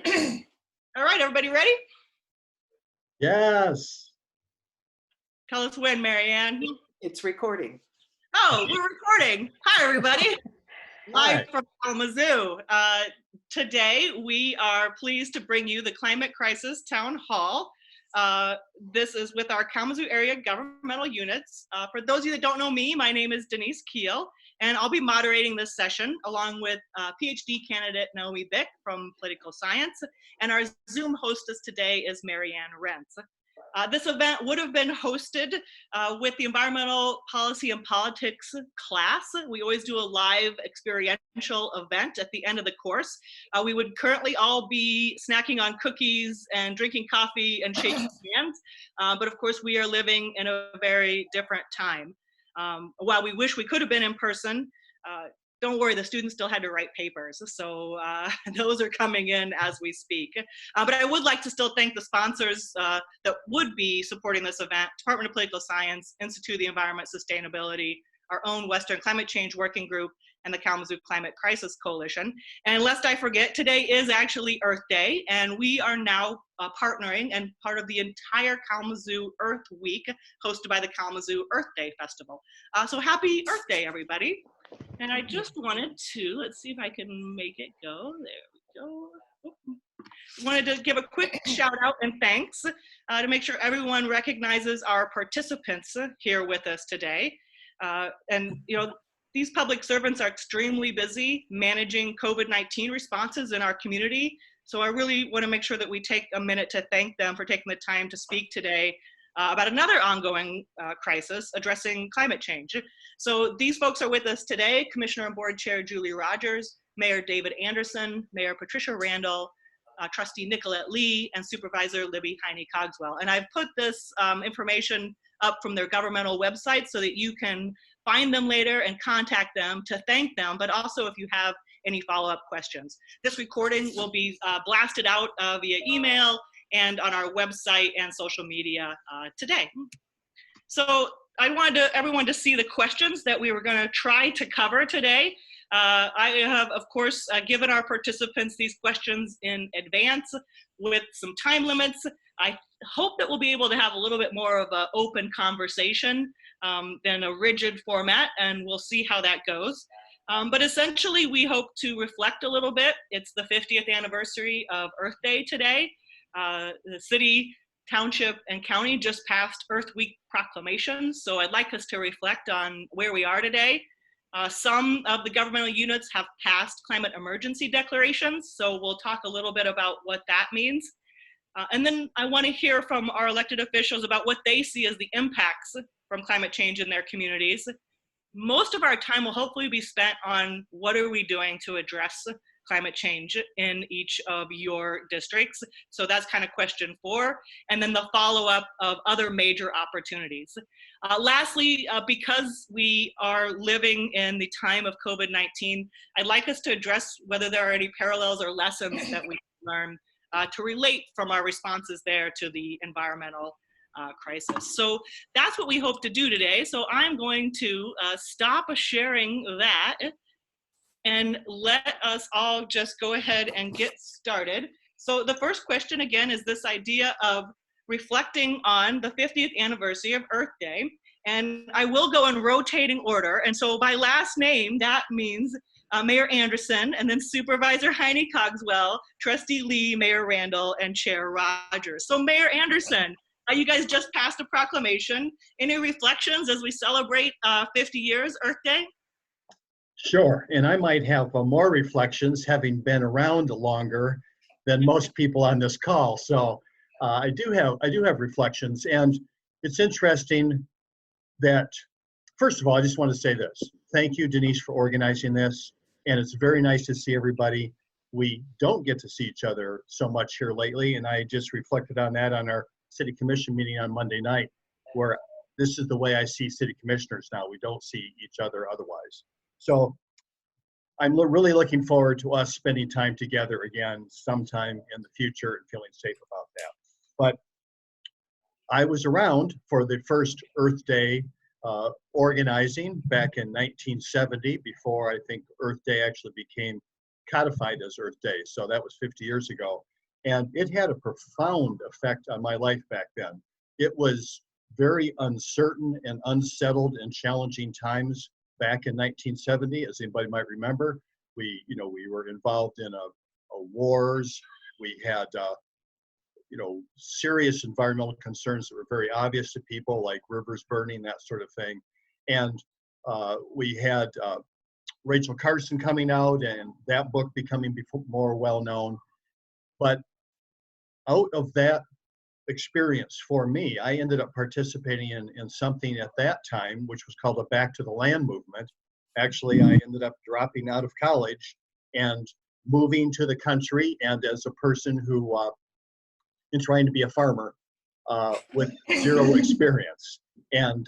All right, everybody ready? Yes. Tell us when, Marianne. It's recording. Oh, we're recording. Hi, everybody. Live from Kalamazoo. Today, we are pleased to bring you the Climate Crisis Town Hall. This is with our Kalamazoo Area Governmental Units. For those of you that don't know me, my name is Denise Keel, and I'll be moderating this session along with PhD candidate Naomi Bick from Political Science, and our Zoom hostess today is Marianne Rentz. This event would have been hosted with the Environmental Policy and Politics class. We always do a live experiential event at the end of the course. We would currently all be snacking on cookies and drinking coffee and shaking hands, but of course we are living in a very different time. While we wish we could have been in person, don't worry, the students still had to write papers, so those are coming in as we speak. But I would like to still thank the sponsors that would be supporting this event: Department of Political Science, Institute of the Environment Sustainability, our own Western Climate Change Working Group, and the Kalamazoo Climate Crisis Coalition. And lest I forget, today is actually Earth Day, and we are now partnering and part of the entire Kalamazoo Earth Week, hosted by the Kalamazoo Earth Day Festival. So happy Earth Day, everybody. And I just wanted to, let's see if I can make it go. There we go. Wanted to give a quick shout out and thanks to make sure everyone recognizes our participants here with us today. And you know, these public servants are extremely busy managing COVID-19 responses in our community. So I really want to make sure that we take a minute to thank them for taking the time to speak today about another ongoing crisis addressing climate change. So these folks are with us today: Commissioner and Board Chair Julie Rogers, Mayor David Anderson, Mayor Patricia Randall, Trustee Nicolette Leigh, and Supervisor Libby Heiny-Cogswell. And I've put this information up from their governmental website so that you can find them later and contact them to thank them, but also if you have any follow-up questions. This recording will be blasted out via email and on our website and social media today. So I wanted everyone to see the questions that we were going to try to cover today. I have, of course, given our participants these questions in advance with some time limits. I hope that we'll be able to have a little bit more of an open conversation than a rigid format, and we'll see how that goes. But essentially, we hope to reflect a little bit. It's the 50th anniversary of Earth Day today. The city, township, and county just passed Earth Week proclamations, so I'd like us to reflect on where we are today. Some of the governmental units have passed climate emergency declarations, so we'll talk a little bit about what that means. And then I want to hear from our elected officials about what they see as the impacts from climate change in their communities. Most of our time will hopefully be spent on what are we doing to address climate change in each of your districts. So that's kind of question 4. And then the follow-up of other major opportunities. Lastly, because we are living in the time of COVID-19, I'd like us to address whether there are any parallels or lessons that we learn to relate from our responses there to the environmental crisis. So that's what we hope to do today. So I'm going to stop sharing that and let us all just go ahead and get started. So the first question, again, is this idea of reflecting on the 50th anniversary of Earth Day. And I will go in rotating order. And so by last name, that means Mayor Anderson, and then Supervisor Heine-Cogswell, Trustee Leigh, Mayor Randall, and Chair Rogers. So Mayor Anderson, you guys just passed a proclamation. Any reflections as we celebrate 50 years Earth Day? Sure, and I might have more reflections, having been around longer than most people on this call. So I do have reflections, and it's interesting that, first of all, I just want to say this: thank you, Denise, for organizing this, and it's very nice to see everybody. We don't get to see each other so much here lately, and I just reflected on that on our City Commission meeting on Monday night, where this is the way I see city commissioners now. We don't see each other otherwise. So I'm really looking forward to us spending time together again sometime in the future and feeling safe about that. But I was around for the first Earth Day organizing back in 1970, before I think Earth Day actually became codified as Earth Day. So that was 50 years ago. And it had a profound effect on my life back then. It was very uncertain and unsettled and challenging times back in 1970, as anybody might remember. We were involved in wars. We had, serious environmental concerns that were very obvious to people, like rivers burning, that sort of thing. And we had Rachel Carson coming out and that book becoming more well-known. But out of that experience for me, I ended up participating in something at that time, which was called the Back to the Land movement. Actually, I ended up dropping out of college and moving to the country, and as a person who, in trying to be a farmer with zero experience, and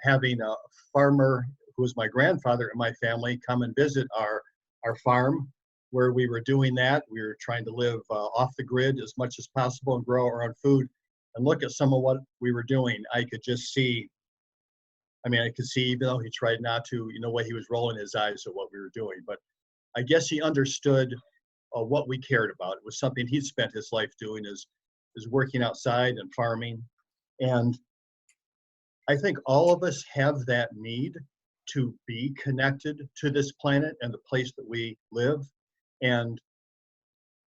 having a farmer who was my grandfather in my family come and visit our farm where we were doing that. We were trying to live off the grid as much as possible and grow our own food, and look at some of what we were doing. I could just see, I could see, even though he tried not to, the way he was rolling his eyes at what we were doing. But I guess he understood what we cared about. It was something he'd spent his life doing, is working outside and farming. And I think all of us have that need to be connected to this planet and the place that we live. And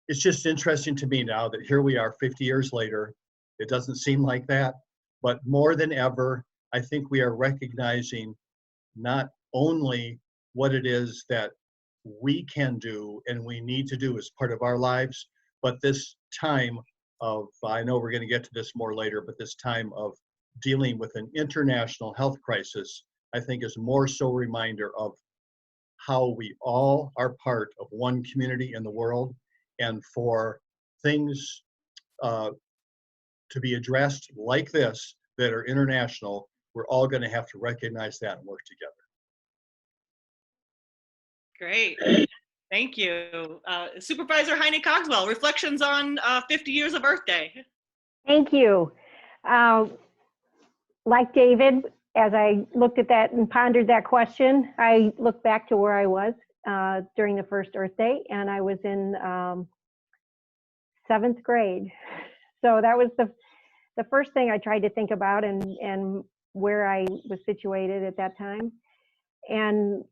it's just interesting to me now that here we are 50 years later. It doesn't seem like that, but more than ever, I think we are recognizing not only what it is that we can do and we need to do as part of our lives, but this time of, I know we're going to get to this more later, but this time of dealing with an international health crisis, I think is more so a reminder of how we all are part of one community in the world, and for things to be addressed like this that are international, we're all going to have to recognize that and work together. Great. Thank you. Supervisor Heine-Cogswell, reflections on 50 years of Earth Day. Thank you. Like David, as I looked at that and pondered that question, I looked back to where I was during the first Earth Day, and I was in 7th grade. So that was the first thing I tried to think about, and where I was situated at that time. And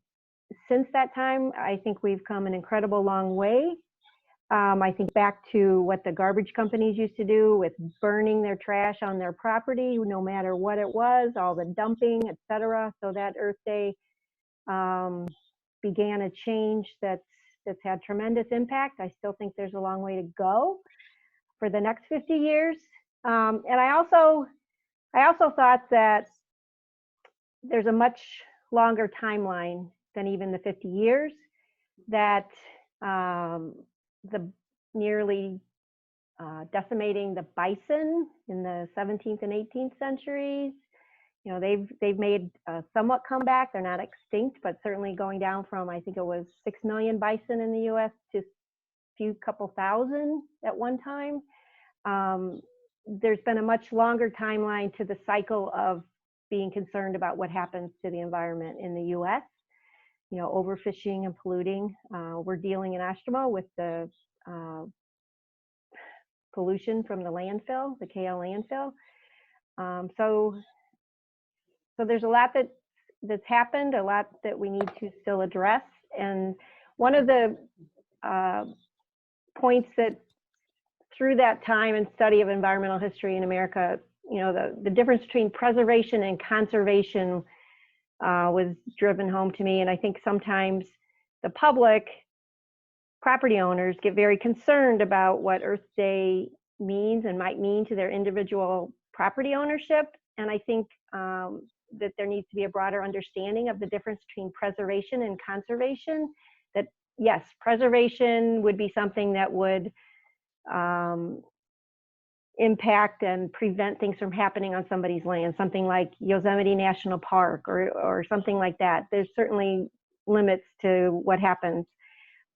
since that time, I think we've come an incredible long way. I think back to what the garbage companies used to do with burning their trash on their property, no matter what it was, all the dumping, etc. So that Earth Day began a change that's had tremendous impact. I still think there's a long way to go for the next 50 years. And I also thought that there's a much longer timeline than even the 50 years, that the nearly decimating the bison in the 17th and 18th centuries, they've made a somewhat comeback. They're not extinct, but certainly going down from, I think it was 6 million bison in the US to a couple thousand at one time. There's been a much longer timeline to the cycle of being concerned about what happens to the environment in the US. Overfishing and polluting. We're dealing in Oshtemo with the pollution from the landfill, the KL landfill. So there's a lot that's happened, a lot that we need to still address. And one of the points that through that time and study of environmental history in America, the difference between preservation and conservation was driven home to me. And I think sometimes the public, property owners, get very concerned about what Earth Day means and might mean to their individual property ownership. And I think that there needs to be a broader understanding of the difference between preservation and conservation. That yes, preservation would be something that would impact and prevent things from happening on somebody's land, something like Yosemite National Park or something like that. There's certainly limits to what happens.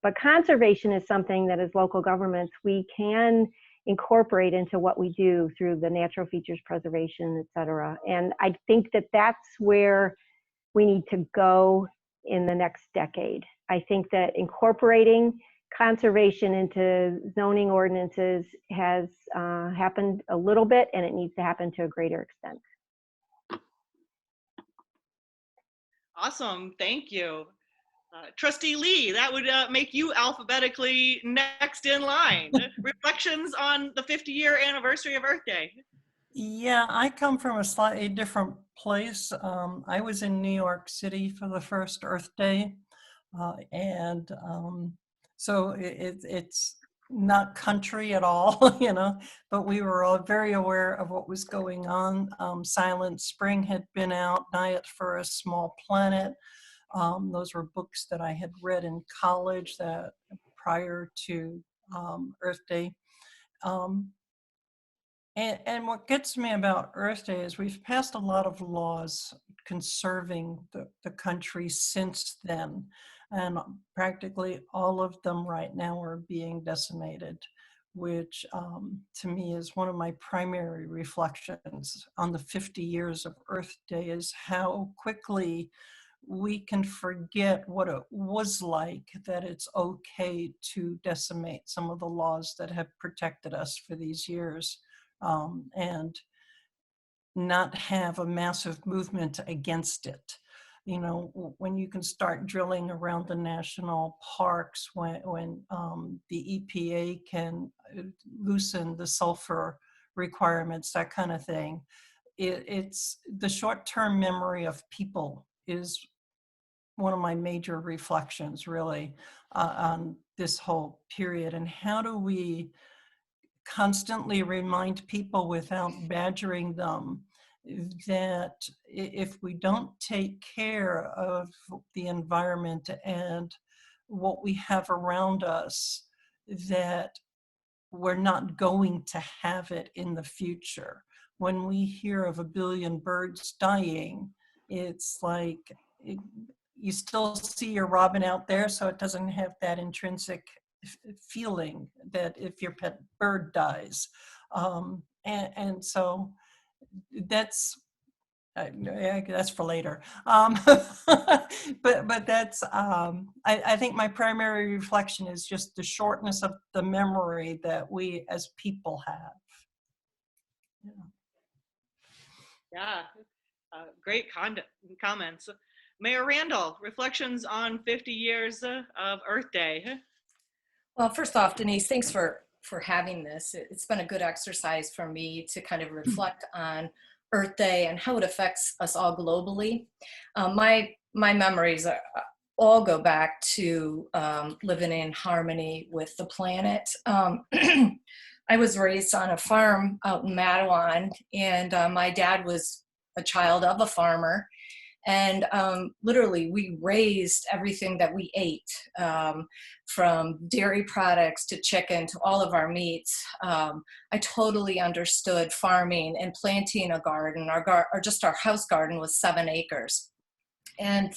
But conservation is something that as local governments, we can incorporate into what we do through the natural features preservation, et cetera. And I think that that's where we need to go in the next decade. I think that incorporating conservation into zoning ordinances has happened a little bit, and it needs to happen to a greater extent. Awesome, thank you. Trustee Leigh, that would make you alphabetically next in line. Reflections on the 50-year anniversary of Earth Day. Yeah, I come from a slightly different place. I was in New York City for the first Earth Day, and so it's not country at all, you know, but we were all very aware of what was going on. Silent Spring had been out, Diet for a Small Planet. Those were books that I had read in college that prior to Earth Day. And what gets me about Earth Day is we've passed a lot of laws conserving the country since then. And practically all of them right now are being decimated, which to me is one of my primary reflections on the 50 years of Earth Day, is how quickly we can forget what it was like, that it's okay to decimate some of the laws that have protected us for these years. And not have a massive movement against it. You know, when you can start drilling around the national parks, when the EPA can loosen the sulfur requirements, that kind of thing. It's the short-term memory of people is one of my major reflections, really, on this whole period. And how do we constantly remind people without badgering them that if we don't take care of the environment and what we have around us, that we're not going to have it in the future. When we hear of 1 billion birds dying, it's like you still see your robin out there, so it doesn't have that intrinsic feeling that if your pet bird dies. And so that's for later. But that's, I think my primary reflection is just the shortness of the memory that we as people have. Yeah, great comments. Mayor Randall, reflections on 50 years of Earth Day. Well, first off, Denise, thanks for having this. It's been a good exercise for me to kind of reflect on Earth Day and how it affects us all globally. My memories all go back to living in harmony with the planet. I was raised on a farm out in Mattawan, and my dad was a child of a farmer. And literally, we raised everything that we ate, from dairy products to chicken to all of our meats. I totally understood farming and planting a garden. Our house garden was 7 acres. And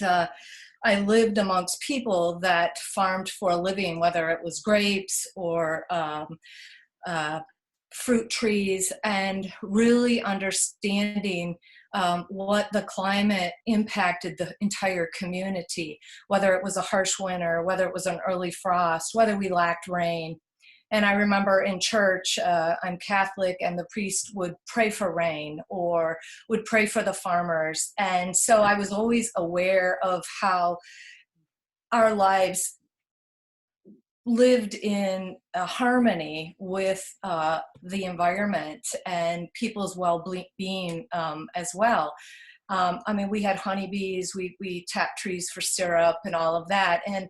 I lived amongst people that farmed for a living, whether it was grapes or fruit trees, and really understanding what the climate impacted the entire community, whether it was a harsh winter, whether it was an early frost, whether we lacked rain. And I remember in church, I'm Catholic, and the priest would pray for rain or would pray for the farmers. And so I was always aware of how our lives lived in harmony with the environment and people's well-being as well. I mean, we had honeybees, we tapped trees for syrup and all of that. And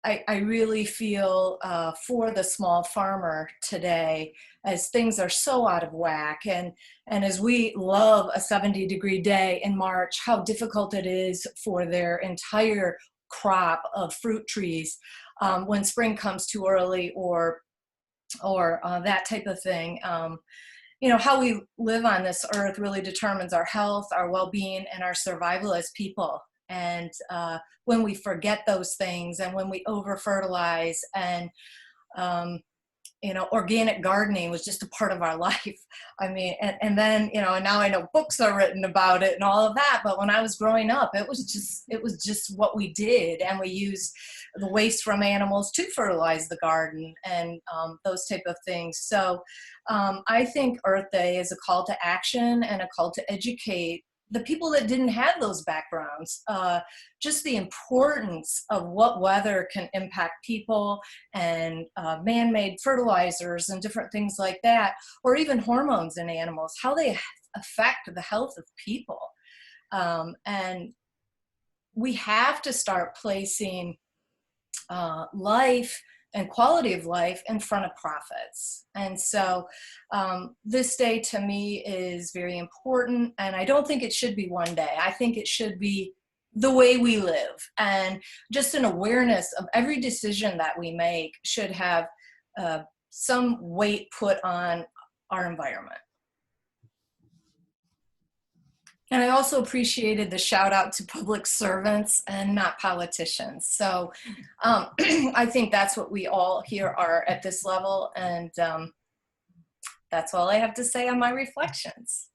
I really feel for the small farmer today, as things are so out of whack, and as we love a 70-degree day in March, how difficult it is for their entire crop of fruit trees when spring comes too early, or that type of thing. You know, how we live on this earth really determines our health, our well-being, and our survival as people. And when we forget those things, and when we over-fertilize, and you know, organic gardening was just a part of our life. I mean, and then, you know, and now I know books are written about it and all of that, but when I was growing up, it was just what we did. And we used the waste from animals to fertilize the garden and those type of things. So I think Earth Day is a call to action and a call to educate the people that didn't have those backgrounds, just the importance of what weather can impact people and man-made fertilizers and different things like that, or even hormones in animals, how they affect the health of people. And we have to start placing life and quality of life in front of profits. And so this day to me is very important, and I don't think it should be one day. I think it should be the way we live, and just an awareness of every decision that we make should have some weight put on our environment. And I also appreciated the shout out to public servants and not politicians. So I think that's what we all here are at this level. And that's all I have to say on my reflections.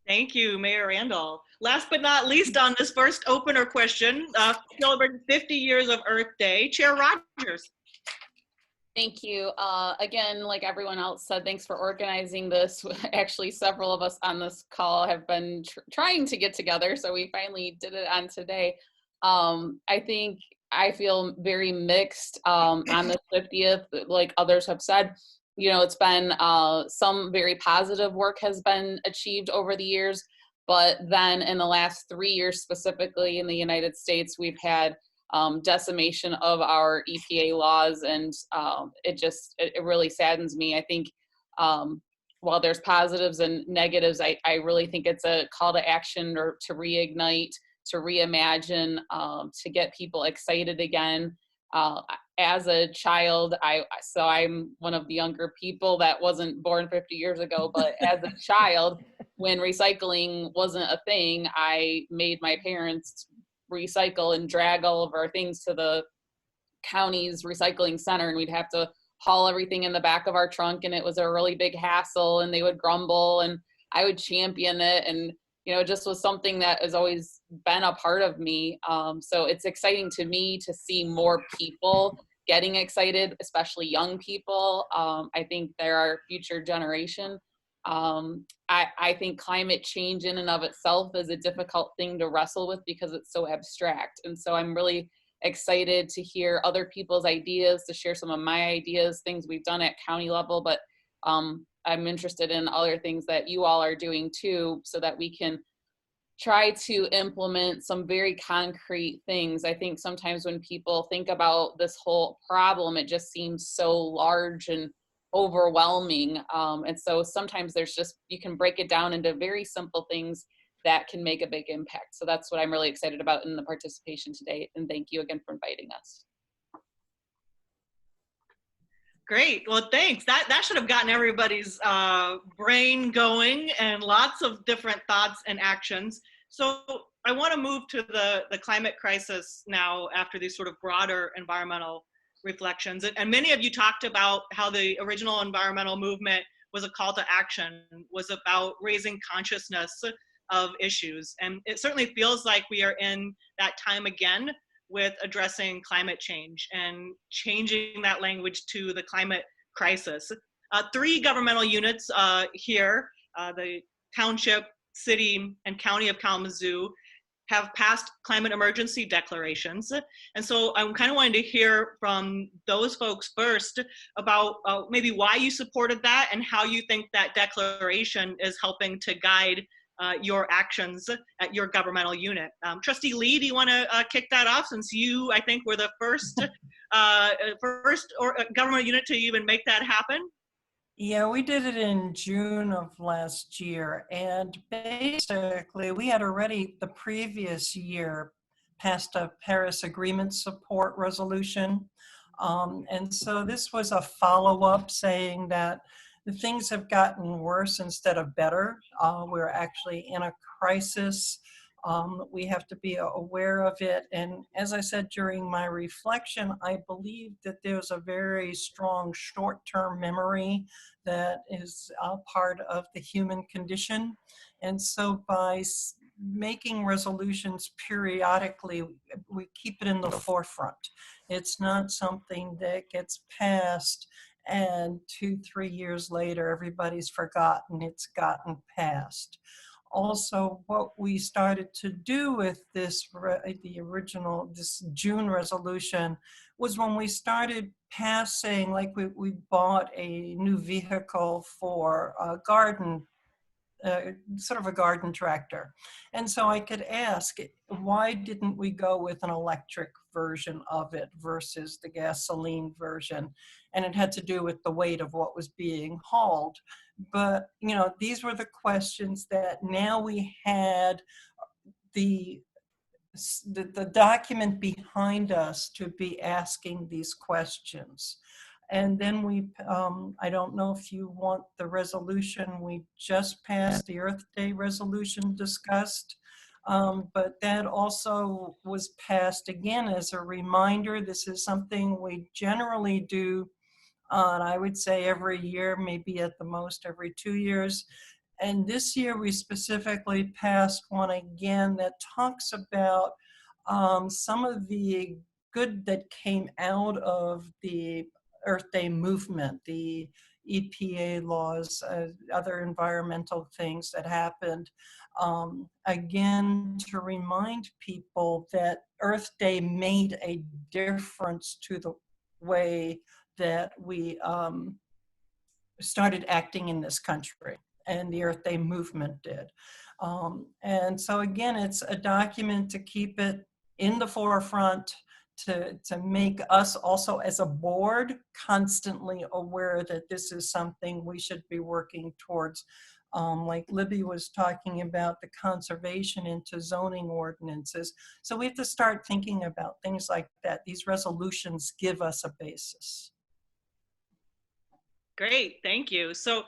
Thank you, Mayor Randall. Last but not least on this first opener question, celebrating 50 years of Earth Day, Chair Rogers. Thank you. Again, like everyone else said, thanks for organizing this. Actually, several of us on this call have been trying to get together, so we finally did it on today. I think I feel very mixed on the 50th, like others have said. You know, it's been some very positive work has been achieved over the years, but then in the last 3 years, specifically in the United States, we've had decimation of our EPA laws, and it really saddens me. I think while there's positives and negatives, I really think it's a call to action or to reignite, to reimagine, to get people excited again. As a child, I'm one of the younger people that wasn't born 50 years ago, but as a child, when recycling wasn't a thing, I made my parents recycle and drag all of our things to the county's recycling center, and we'd have to haul everything in the back of our trunk, and it was a really big hassle, and they would grumble, and I would champion it, and you know, it just was something that has always been a part of me. So it's exciting to me to see more people getting excited, especially young people. I think they're our future generation. I think climate change in and of itself is a difficult thing to wrestle with because it's so abstract. And so I'm really excited to hear other people's ideas, to share some of my ideas, things we've done at county level, but I'm interested in other things that you all are doing too, so that we can try to implement some very concrete things. I think sometimes when people think about this whole problem, it just seems so large and overwhelming. And so sometimes you can break it down into very simple things that can make a big impact. So that's what I'm really excited about in the participation today. And thank you again for inviting us. Great. Well, thanks. That should have gotten everybody's brain going, and lots of different thoughts and actions. So I want to move to the climate crisis now after these sort of broader environmental reflections. And many of you talked about how the original environmental movement was a call to action, was about raising consciousness of issues. And it certainly feels like we are in that time again with addressing climate change and changing that language to the climate crisis. 3 governmental units here, the Township, City, and County of Kalamazoo, have passed climate emergency declarations. And so I'm kind of wanting to hear from those folks first about maybe why you supported that and how you think that declaration is helping to guide your actions at your governmental unit. Trustee Leigh, do you want to kick that off, since you, I think, were the first government unit to even make that happen? Yeah, we did it in June of last year, and basically we had already the previous year passed a Paris Agreement support resolution. And so this was a follow-up saying that the things have gotten worse instead of better. We're actually in a crisis. We have to be aware of it. And as I said during my reflection, I believe that there's a very strong short-term memory that is a part of the human condition. And so by making resolutions periodically, we keep it in the forefront. It's not something that gets passed and 2-3 years later, everybody's forgotten it's gotten passed. Also, what we started to do with this, this June resolution, was when we started passing, like we bought a new vehicle for a garden, sort of a garden tractor. And so I could ask, why didn't we go with an electric version of it versus the gasoline version? And it had to do with the weight of what was being hauled. But, you know, these were the questions that now we had the document behind us to be asking these questions. And then we, I don't know if you want the resolution we just passed, the Earth Day resolution discussed, but that also was passed again as a reminder. This is something we generally do on, I would say, every year, maybe at the most every 2 years. And this year we specifically passed one again that talks about some of the good that came out of the Earth Day movement, the EPA laws, other environmental things that happened. Again, to remind people that Earth Day made a difference to the way that we started acting in this country, and the Earth Day movement did. And so again, it's a document to keep it in the forefront, to make us also as a board constantly aware that this is something we should be working towards. Like Libby was talking about, the conservation into zoning ordinances. So we have to start thinking about things like that. These resolutions give us a basis. Great, thank you. So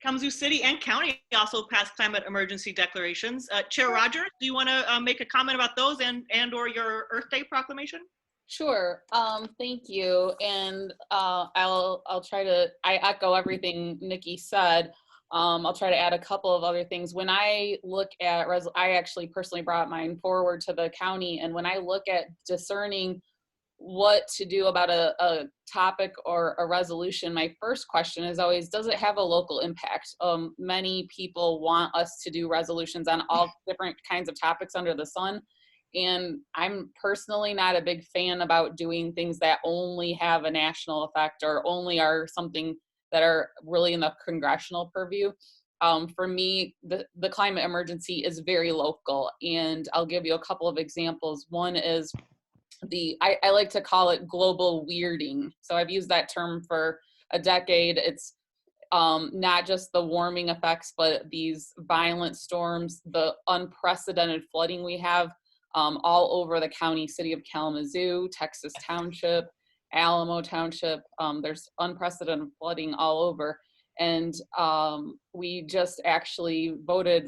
Kalamazoo City and County also passed climate emergency declarations. Chair Rogers, do you want to make a comment about those and or your Earth Day proclamation? Sure. Thank you. And I'll try to, I echo everything Nikki said. I'll try to add a couple of other things. When I look at, I actually personally brought mine forward to the county, and when I look at discerning what to do about a topic or a resolution, my first question is always, does it have a local impact? Many people want us to do resolutions on all different kinds of topics under the sun. And I'm personally not a big fan about doing things that only have a national effect or only are something that are really in the congressional purview. For me, the climate emergency is very local, and I'll give you a couple of examples. One is I like to call it global weirding. So I've used that term for a decade. It's not just the warming effects, but these violent storms, the unprecedented flooding we have all over the county, city of Kalamazoo, Texas Township, Alamo Township. There's unprecedented flooding all over. And we just actually voted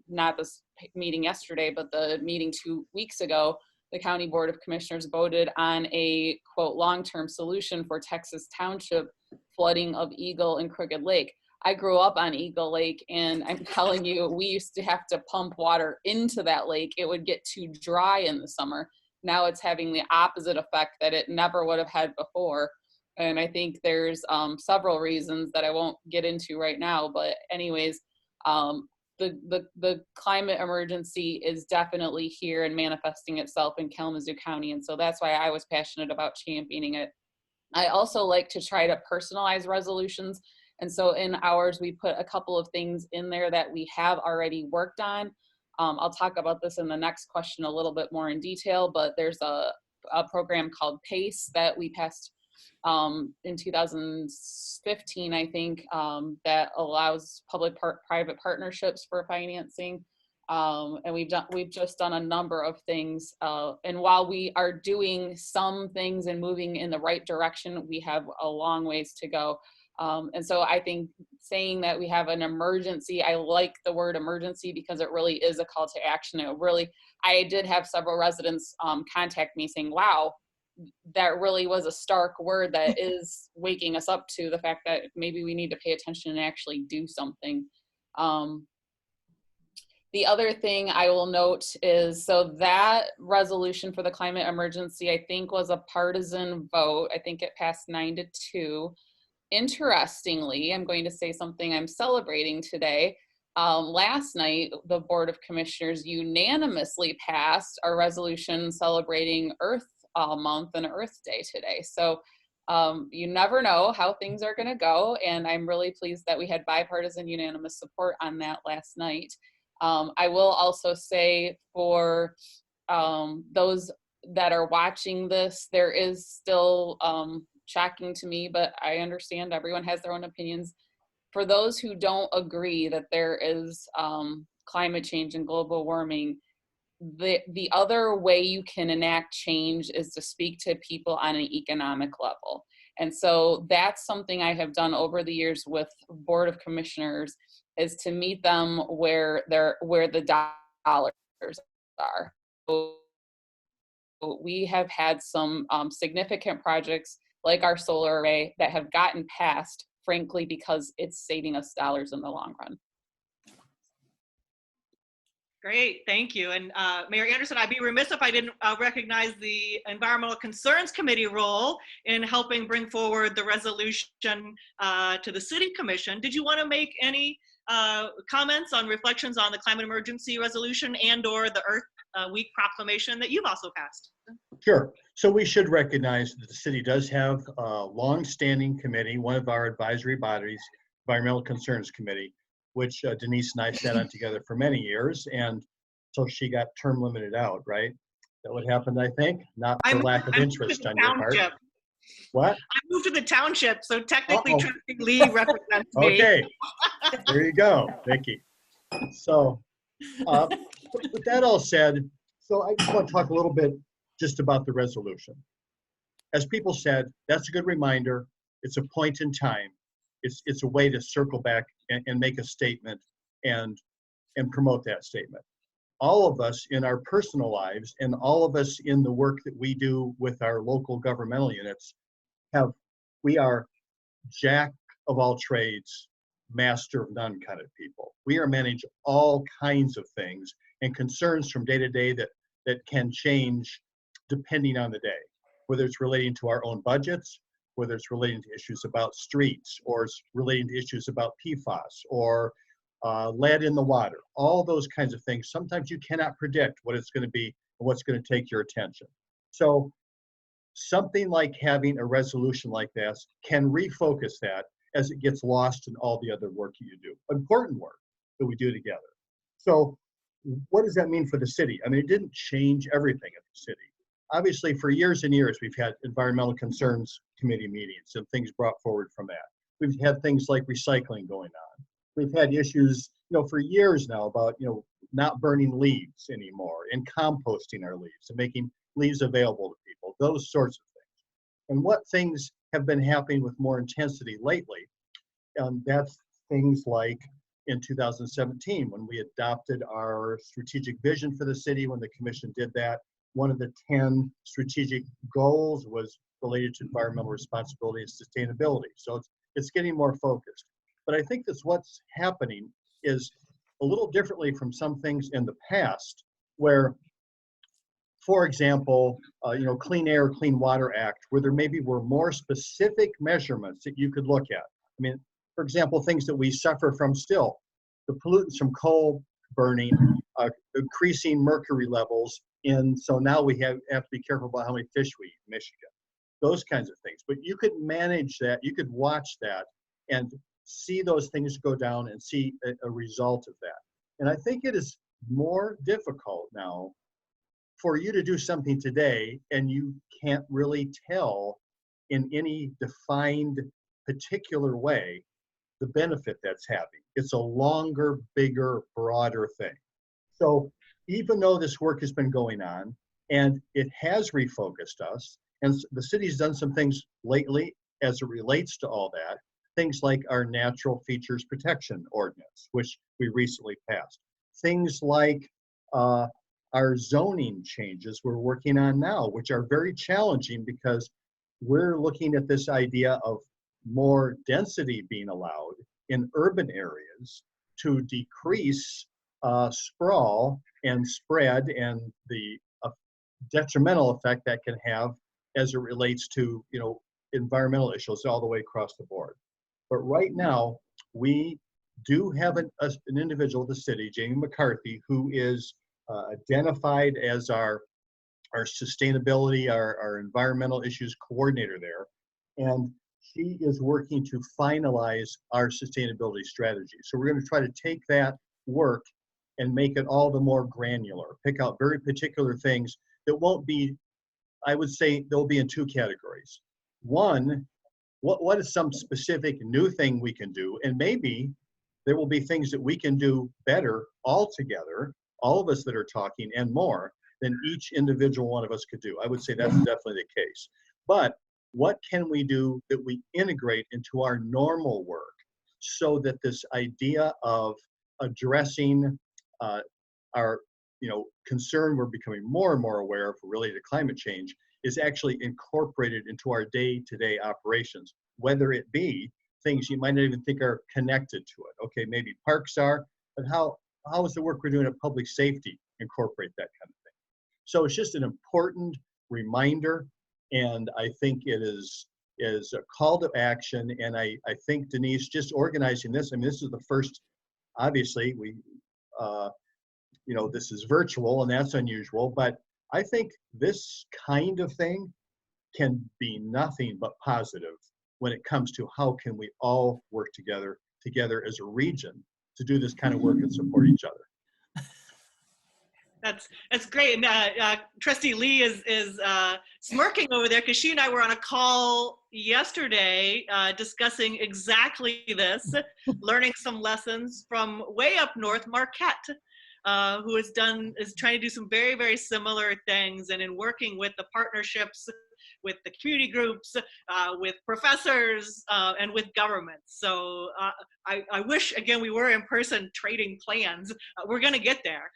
not this meeting yesterday, but the meeting 2 weeks ago, the County Board of Commissioners voted on a, quote, long-term solution for Texas Township flooding of Eagle and Crooked Lake. I grew up on Eagle Lake, and I'm telling you, we used to have to pump water into that lake. It would get too dry in the summer. Now it's having the opposite effect that it never would have had before. And I think there's several reasons that I won't get into right now. But anyways, the climate emergency is definitely here and manifesting itself in Kalamazoo County. And so that's why I was passionate about championing it. I also like to try to personalize resolutions. And so in ours, we put a couple of things in there that we have already worked on. I'll talk about this in the next question a little bit more in detail, but there's a program called PACE that we passed in 2015, I think, that allows public-private partnerships for financing. And we've just done a number of things. And while we are doing some things and moving in the right direction, we have a long ways to go. And so I think saying that we have an emergency, I like the word emergency because it really is a call to action. I did have several residents contact me saying, wow, that really was a stark word that is waking us up to the fact that maybe we need to pay attention and actually do something. The other thing I will note is, so that resolution for the climate emergency, I think was a partisan vote. I think it passed 9-2. Interestingly, I'm going to say something I'm celebrating today. Last night, the Board of Commissioners unanimously passed a resolution celebrating Earth Month and Earth Day today. So you never know how things are going to go. And I'm really pleased that we had bipartisan unanimous support on that last night. I will also say for those that are watching this, there is still shocking to me, but I understand everyone has their own opinions. For those who don't agree that there is climate change and global warming, the other way you can enact change is to speak to people on an economic level. And so that's something I have done over the years with Board of Commissioners, is to meet them where the dollars are. So we have had some significant projects like our solar array that have gotten passed, frankly, because it's saving us dollars in the long run. Great, thank you. And Mayor Anderson, I'd be remiss if I didn't recognize the Environmental Concerns Committee role in helping bring forward the resolution to the City Commission. Did you want to make any comments on reflections on the climate emergency resolution and/or the Earth Week proclamation that you've also passed? Sure. So we should recognize that the city does have a long-standing committee, one of our advisory bodies, Environmental Concerns Committee, which Denise and I sat on together for many years, and so she got term limited out, right? That what happened, I think? Not for lack of interest on your part. What? I moved to the township, so technically Trustee Leigh represents me. Okay, there you go, Vicki. So, with that all said, so I just want to talk a little bit just about the resolution. As people said, that's a good reminder. It's a point in time. It's a way to circle back and make a statement and promote that statement. All of us in our personal lives and all of us in the work that we do with our local governmental units we are jack of all trades, master of none kind of people. We are manage all kinds of things and concerns from day to day that can change depending on the day, whether it's relating to our own budgets, whether it's relating to issues about streets, or it's relating to issues about PFAS or lead in the water, all those kinds of things. Sometimes you cannot predict what it's going to be and what's going to take your attention. So something like having a resolution like this can refocus that as it gets lost in all the other work you do, important work that we do together. So what does that mean for the city? I mean, it didn't change everything at the city. Obviously, for years and years, we've had environmental concerns committee meetings and things brought forward from that. We've had things like recycling going on. We've had issues, for years now about, not burning leaves anymore and composting our leaves and making leaves available to people, those sorts of things. And what things have been happening with more intensity lately? That's things like in 2017, when we adopted our strategic vision for the city, when the commission did that, one of the 10 strategic goals was related to environmental responsibility and sustainability. So it's getting more focused. But I think that's what's happening is a little differently from some things in the past where, for example, Clean Air, Clean Water Act, where there maybe were more specific measurements that you could look at. I mean, for example, things that we suffer from still, the pollutants from coal burning, increasing mercury levels, and so now we have to be careful about how many fish we eat in Michigan, those kinds of things. But you could manage that, you could watch that and see those things go down and see a result of that. And I think it is more difficult now for you to do something today and you can't really tell in any defined particular way the benefit that's having. It's a longer, bigger, broader thing. So even though this work has been going on and it has refocused us, and the city's done some things lately as it relates to all that, things like our Natural Features Protection Ordinance, which we recently passed. Things like our zoning changes we're working on now, which are very challenging because we're looking at this idea of more density being allowed in urban areas to decrease sprawl and spread and the detrimental effect that can have as it relates to, environmental issues all the way across the board. But right now, we do have an individual at the city, Jamie McCarthy, who is identified as our sustainability, our environmental issues coordinator there. And she is working to finalize our sustainability strategy. So we're going to try to take that work and make it all the more granular, pick out very particular things that won't be, I would say they'll be in two categories. One, what is some specific new thing we can do? And maybe there will be things that we can do better all together, all of us that are talking and more than each individual one of us could do. I would say that's definitely the case. But what can we do that we integrate into our normal work so that this idea of addressing our concern we're becoming more and more aware of related to climate change is actually incorporated into our day-to-day operations, whether it be things you might not even think are connected to it. Okay, maybe parks are, but how is the work we're doing at public safety incorporate that kind of thing? So it's just an important reminder, and I think it is a call to action. And I think, Denise, just organizing this, this is the first, obviously, this is virtual and that's unusual, but I think this kind of thing can be nothing but positive when it comes to how can we all work together as a region to do this kind of work and support each other. That's great. And Trustee Leigh is smirking over there because she and I were on a call yesterday discussing exactly this, learning some lessons from way up north, Marquette, who is trying to do some very, very similar things, and in working with the partnerships with the community groups, with professors, and with governments. So I wish, again, we were in person trading plans. We're going to get there.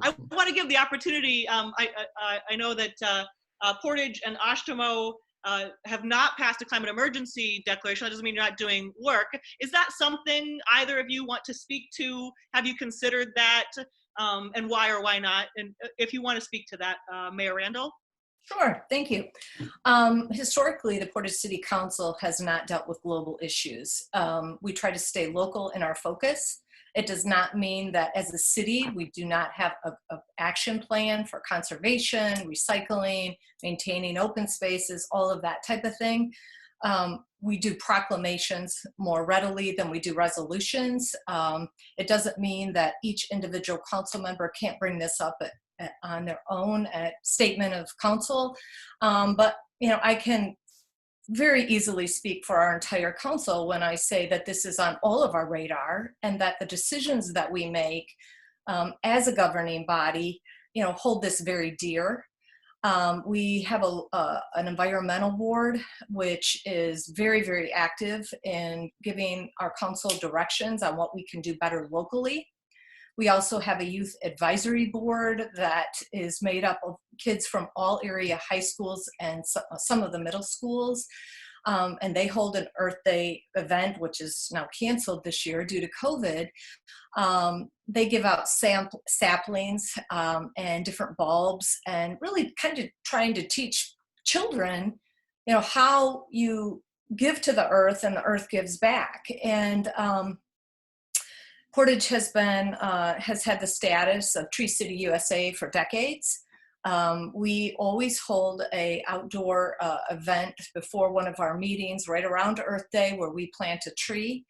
I want to give the opportunity. I know that Portage and Oshtemo have not passed a climate emergency declaration. That doesn't mean you're not doing work. Is that something either of you want to speak to? Have you considered that, and why or why not? And if you want to speak to that, Mayor Randall? Sure, thank you. Historically, the Portage City Council has not dealt with global issues. We try to stay local in our focus. It does not mean that as a city, we do not have an action plan for conservation, recycling, maintaining open spaces, all of that type of thing. We do proclamations more readily than we do resolutions. It doesn't mean that each individual council member can't bring this up on their own statement of council. But I can very easily speak for our entire council when I say that this is on all of our radar, and that the decisions that we make as a governing body, hold this very dear. We have an environmental board, which is very, very active in giving our council directions on what we can do better locally. We also have a youth advisory board that is made up of kids from all area high schools and some of the middle schools. And they hold an Earth Day event, which is now canceled this year due to COVID. They give out saplings and different bulbs, and really kind of trying to teach children, how you give to the earth and the earth gives back. And Portage has had the status of Tree City USA for decades. We always hold an outdoor event before one of our meetings right around Earth Day where we plant a tree.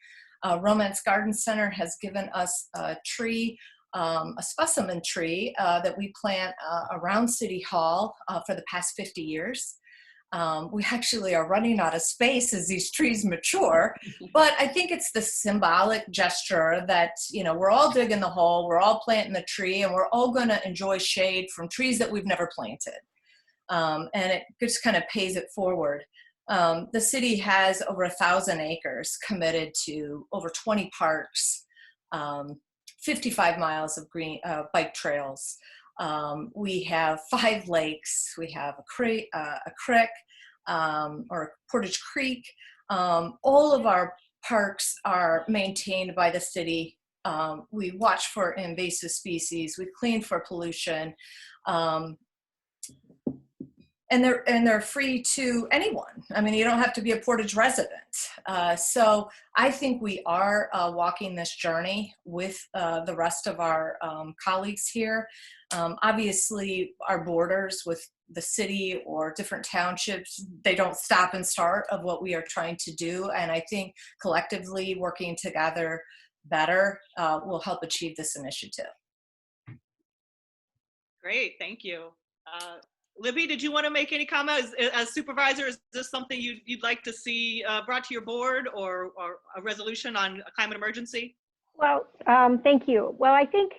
Romance Garden Center has given us a tree, a specimen tree that we plant around City Hall for the past 50 years. We actually are running out of space as these trees mature, but I think it's the symbolic gesture that, we're all digging the hole, we're all planting the tree, and we're all going to enjoy shade from trees that we've never planted. And it just kind of pays it forward. The city has over 1,000 acres committed to over 20 parks, 55 miles of green bike trails. We have 5 lakes. We have a creek, or Portage Creek. All of our parks are maintained by the city We watch for invasive species. We clean for pollution. And they're free to anyone. I mean, you don't have to be a Portage resident. So I think we are walking this journey with the rest of our colleagues here. Obviously, our borders with the city or different townships, they don't stop and start of what we are trying to do. And I think collectively working together better will help achieve this initiative. Great, thank you. Libby, did you want to make any comment as supervisor? Is this something you'd like to see brought to your board, or a resolution on a climate emergency? Well, thank you. Well, I think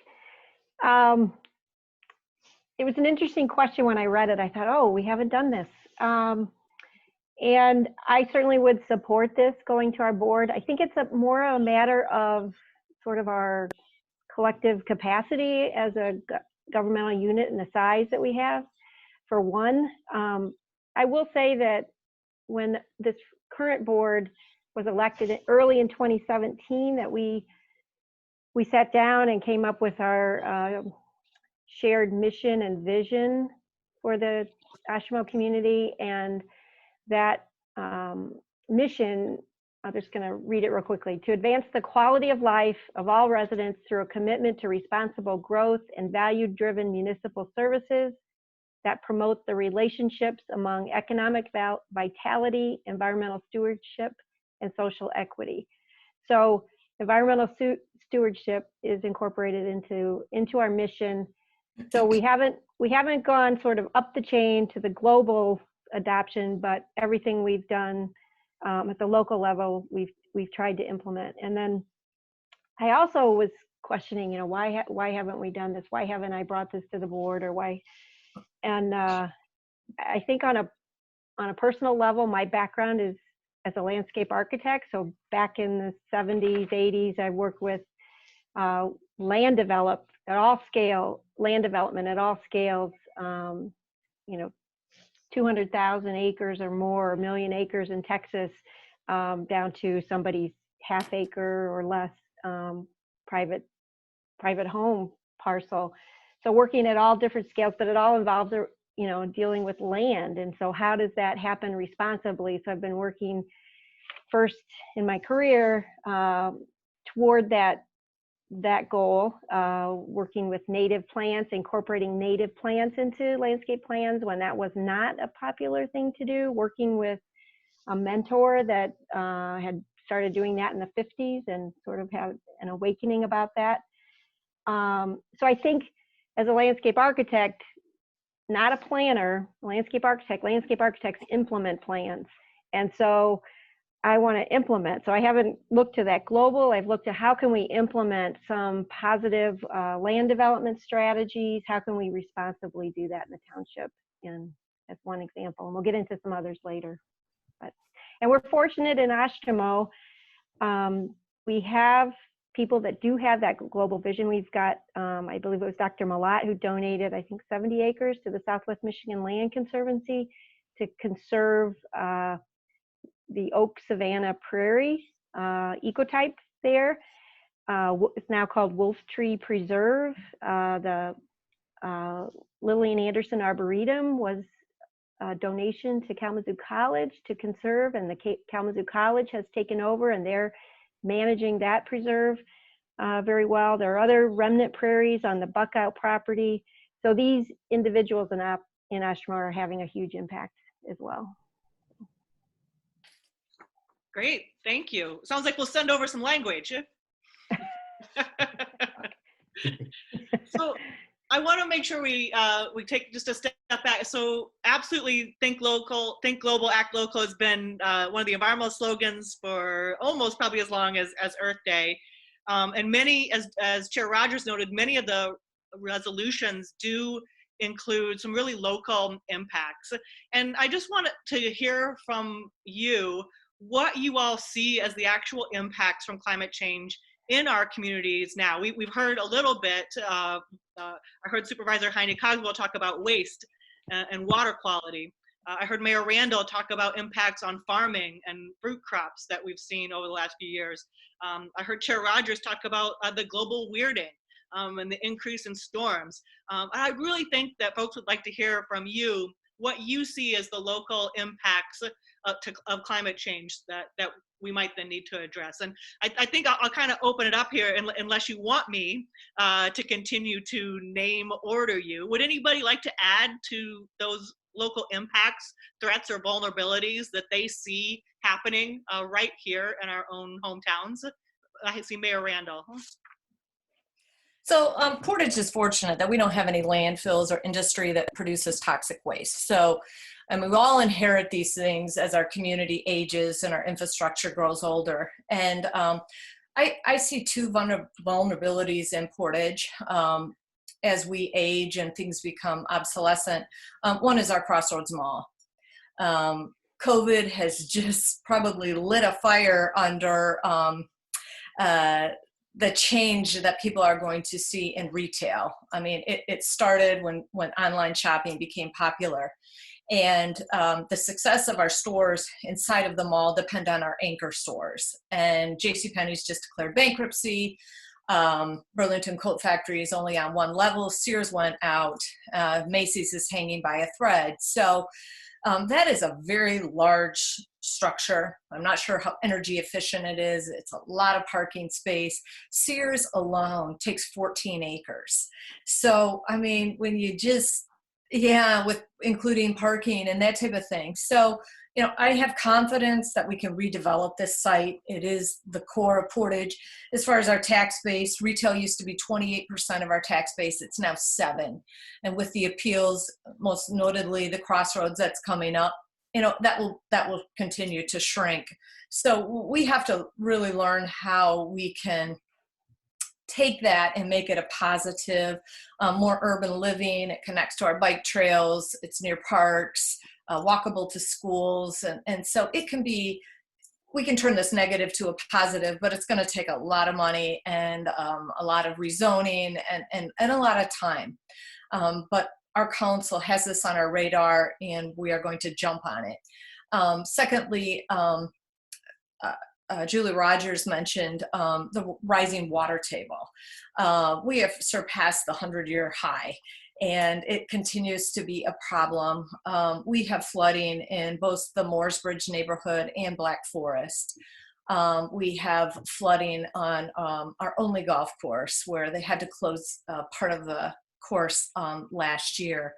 it was an interesting question when I read it. I thought, oh, we haven't done this. And I certainly would support this going to our board. I think it's more a matter of sort of our collective capacity as a governmental unit and the size that we have. For one, I will say that when this current board was elected early in 2017, that we sat down and came up with our shared mission and vision for the Oshtemo community. And that mission, I'm just going to read it real quickly: to advance the quality of life of all residents through a commitment to responsible growth and value-driven municipal services that promote the relationships among economic vitality, environmental stewardship, and social equity. So environmental stewardship is incorporated into our mission. So we haven't gone sort of up the chain to the global adoption, but everything we've done at the local level, we've tried to implement. And then I also was questioning, you know, why haven't we done this? Why haven't I brought this to the board, or why? And I think on a personal level, my background is as a landscape architect. So back in the 70s, 80s, I worked with land development at all scales, you know, 200,000 acres or more, a million acres in Texas, down to somebody's half acre or less private home parcel. So working at all different scales, but it all involves, you know, dealing with land. And so how does that happen responsibly? So I've been working first in my career toward that goal, working with native plants, incorporating native plants into landscape plans when that was not a popular thing to do, working with a mentor that had started doing that in the 50s and sort of had an awakening about that. So I think as a landscape architect, not a planner, landscape architects implement plans. And so I want to implement. So I haven't looked to that global. I've looked at how can we implement some positive land development strategies? How can we responsibly do that in the township? And that's one example. And we'll get into some others later. And we're fortunate in Oshtemo. We have people that do have that global vision. We've got, I believe it was Dr. Nicolette who donated, I think, 70 acres to the Southwest Michigan Land Conservancy to conserve the oak savanna prairie ecotype there. It's now called Wolf Tree Preserve. The Lillian Anderson Arboretum was a donation to Kalamazoo College to conserve, and the Kalamazoo College has taken over, and they're managing that preserve very well. There are other remnant prairies on the Buckout property. So these individuals in Oshtemo are having a huge impact as well. Great, thank you. Sounds like we'll send over some language. So I want to make sure we take just a step back. So absolutely think local, think global, act local has been one of the environmental slogans for almost probably as long as Earth Day. And many, as Chair Rogers noted, many of the resolutions do include some really local impacts. And I just wanted to hear from you what you all see as the actual impacts from climate change in our communities now. We've heard a little bit, I heard Supervisor Heine-Cogswell talk about waste and water quality. I heard Mayor Randall talk about impacts on farming and fruit crops that we've seen over the last few years. I heard Chair Rogers talk about the global weirding and the increase in storms. I really think that folks would like to hear from you what you see as the local impacts of climate change that we might then need to address. And I think I'll kind of open it up here, unless you want me to continue to name order you. Would anybody like to add to those local impacts, threats, or vulnerabilities that they see happening right here in our own hometowns? I see Mayor Randall. So Portage is fortunate that we don't have any landfills or industry that produces toxic waste. So, I mean, we all inherit these things as our community ages and our infrastructure grows older. And I see two vulnerabilities in Portage as we age and things become obsolescent. One is our Crossroads Mall. COVID has just probably lit a fire under the change that people are going to see in retail. I mean, it started when online shopping became popular. And the success of our stores inside of the mall depend on our anchor stores. And JCPenney's just declared bankruptcy. Burlington Coat Factory is only on one level. Sears went out. Macy's is hanging by a thread. So that is a very large structure. I'm not sure how energy efficient it is. It's a lot of parking space. Sears alone takes 14 acres. So, I mean, when you just, with including parking and that type of thing. So, you know, I have confidence that we can redevelop this site. It is the core of Portage. As far as our tax base, retail used to be 28% of our tax base. It's now 7%. And with the appeals, most notably the Crossroads that's coming up, you know, that will continue to shrink. So we have to really learn how we can take that and make it a positive, more urban living. It connects to our bike trails. It's near parks, walkable to schools. And so it can be, we can turn this negative to a positive, but it's going to take a lot of money and a lot of rezoning and a lot of time. But our council has this on our radar and we are going to jump on it. Secondly, Julie Rogers mentioned the rising water table. We have surpassed the 100-year high and it continues to be a problem. We have flooding in both the Mooresbridge neighborhood and Black Forest. We have flooding on our only golf course where they had to close part of the course last year.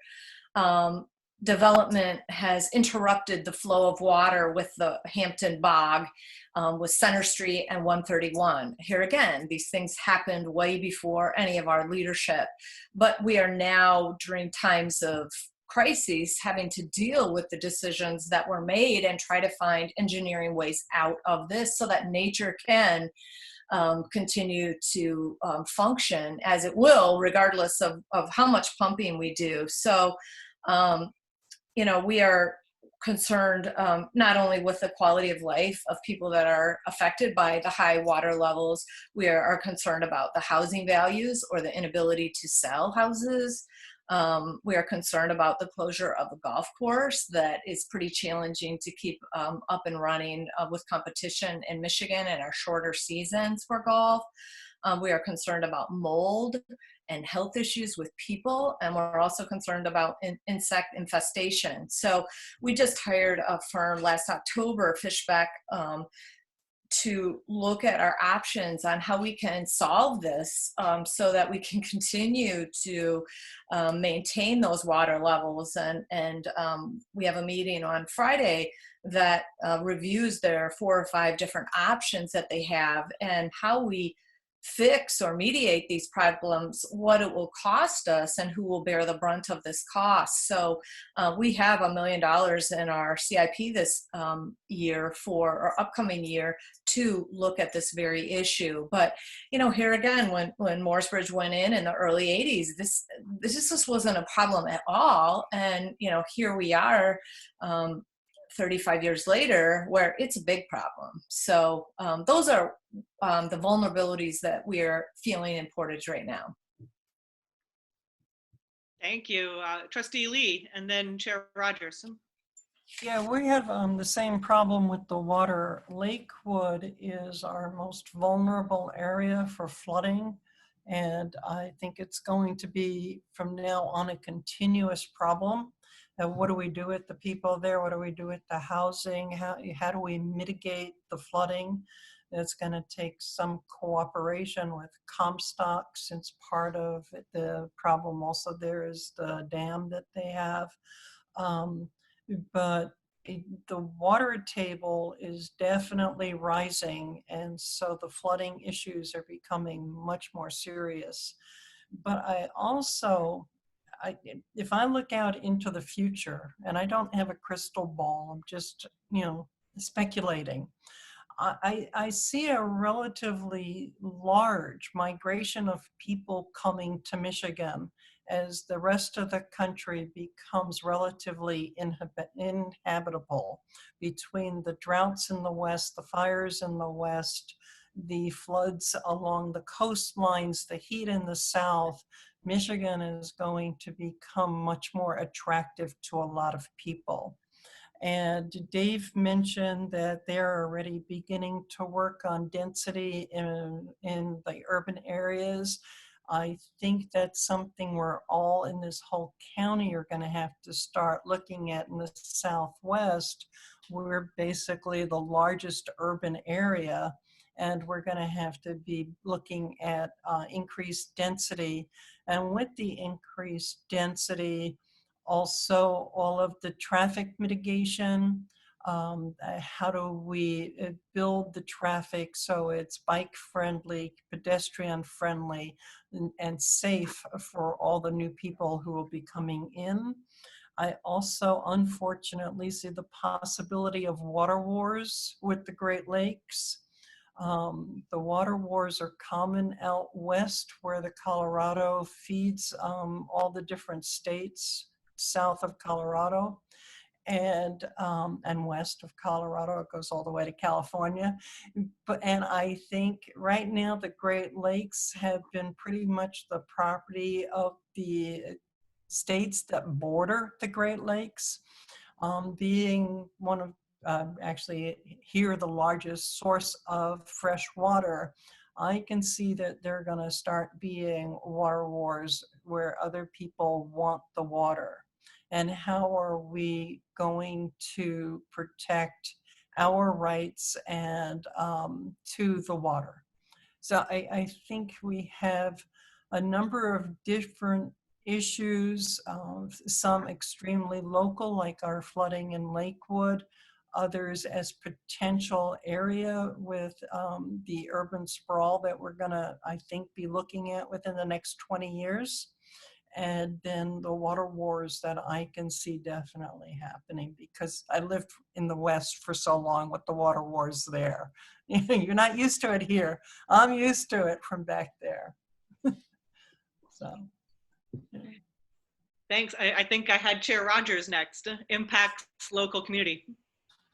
Development has interrupted the flow of water with the Hampton Bog, with Center Street and 131. Here again, these things happened way before any of our leadership, but we are now, during times of crises, having to deal with the decisions that were made and try to find engineering ways out of this so that nature can continue to function as it will, regardless of how much pumping we do. So, you know, we are concerned not only with the quality of life of people that are affected by the high water levels, we are concerned about the housing values or the inability to sell houses. We are concerned about the closure of a golf course that is pretty challenging to keep up and running with competition in Michigan and our shorter seasons for golf. We are concerned about mold and health issues with people, and we're also concerned about insect infestation. So we just hired a firm last October, Fishbeck, to look at our options on how we can solve this so that we can continue to maintain those water levels. And we have a meeting on Friday that reviews their 4 or 5 different options that they have and how we fix or mediate these problems, what it will cost us, and who will bear the brunt of this cost. So we have $1 million in our CIP this year for our upcoming year to look at this very issue. But, you know, here again, when Mooresbridge went in the early 80s, this just wasn't a problem at all. And, you know, here we are 35 years later where it's a big problem. So those are the vulnerabilities that we're feeling in Portage right now. Thank you. Trustee Leigh, and then Chair Rogers. Yeah, we have the same problem with the water. Lakewood is our most vulnerable area for flooding. And I think it's going to be from now on a continuous problem. And what do we do with the people there? What do we do with the housing? How do we mitigate the flooding? It's going to take some cooperation with Comstock, since part of the problem also there is the dam that they have. Um, but the water table is definitely rising, and so the flooding issues are becoming much more serious. But I also, if I look out into the future, and I don't have a crystal ball, I'm just, speculating. I see a relatively large migration of people coming to Michigan as the rest of the country becomes relatively inhabitable between the droughts in the west, the fires in the west, the floods along the coastlines, the heat in the south. Michigan is going to become much more attractive to a lot of people. And Dave mentioned that they're already beginning to work on density in the urban areas. I think that's something we're all in this whole county are going to have to start looking at. In the Southwest, we're basically the largest urban area, and we're going to have to be looking at increased density. And with the increased density, also all of the traffic mitigation, how do we build the traffic so it's bike friendly, pedestrian friendly, and safe for all the new people who will be coming in. I also unfortunately see the possibility of water wars with the Great Lakes. The water wars are common out west where the Colorado feeds all the different states south of Colorado, and west of Colorado. It goes all the way to California. And I think right now the Great Lakes have been pretty much the property of the states that border the Great Lakes, being one of actually here the largest source of fresh water. I can see that they're going to start being water wars where other people want the water. And how are we going to protect our rights and to the water? So I think we have a number of different issues, some extremely local, like our flooding in Lakewood, others as potential area with the urban sprawl that we're gonna, I think, be looking at within the next 20 years. And then the water wars that I can see definitely happening, because I lived in the West for so long with the water wars there. You're not used to it here. I'm used to it from back there. So. Thanks. I think I had Chair Rogers next. Impacts local community.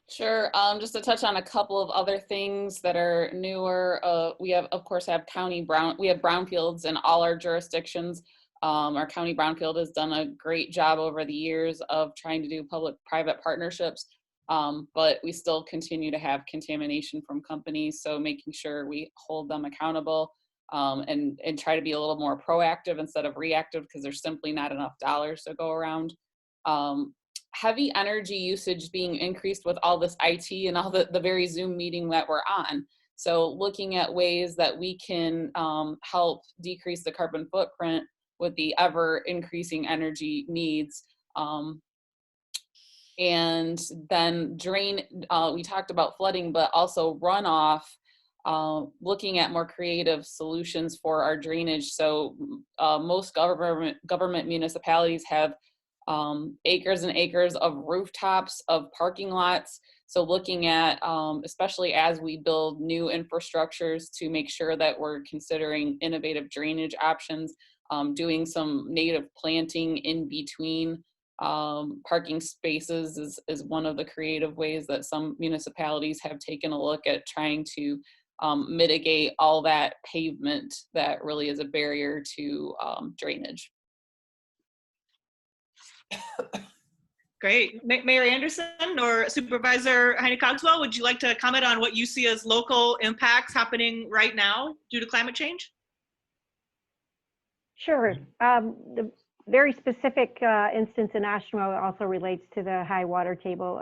Sure. Just to touch on a couple of other things that are newer. We have, of course, we have brownfields in all our jurisdictions. Our county brownfield has done a great job over the years of trying to do public-private partnerships, but we still continue to have contamination from companies. So making sure we hold them accountable and try to be a little more proactive instead of reactive, because there's simply not enough dollars to go around. Heavy energy usage being increased with all this IT and all the very Zoom meeting that we're on. So looking at ways that we can help decrease the carbon footprint with the ever increasing energy needs. And then we talked about flooding, but also runoff, looking at more creative solutions for our drainage. So most government municipalities have acres and acres of rooftops, of parking lots. So looking at, especially as we build new infrastructures, to make sure that we're considering innovative drainage options, doing some native planting in between parking spaces is one of the creative ways that some municipalities have taken a look at trying to mitigate all that pavement that really is a barrier to drainage. Great. Mayor Anderson or Supervisor Heine-Cogswell, would you like to comment on what you see as local impacts happening right now due to climate change? Sure. The very specific instance in Oshtemo also relates to the high water table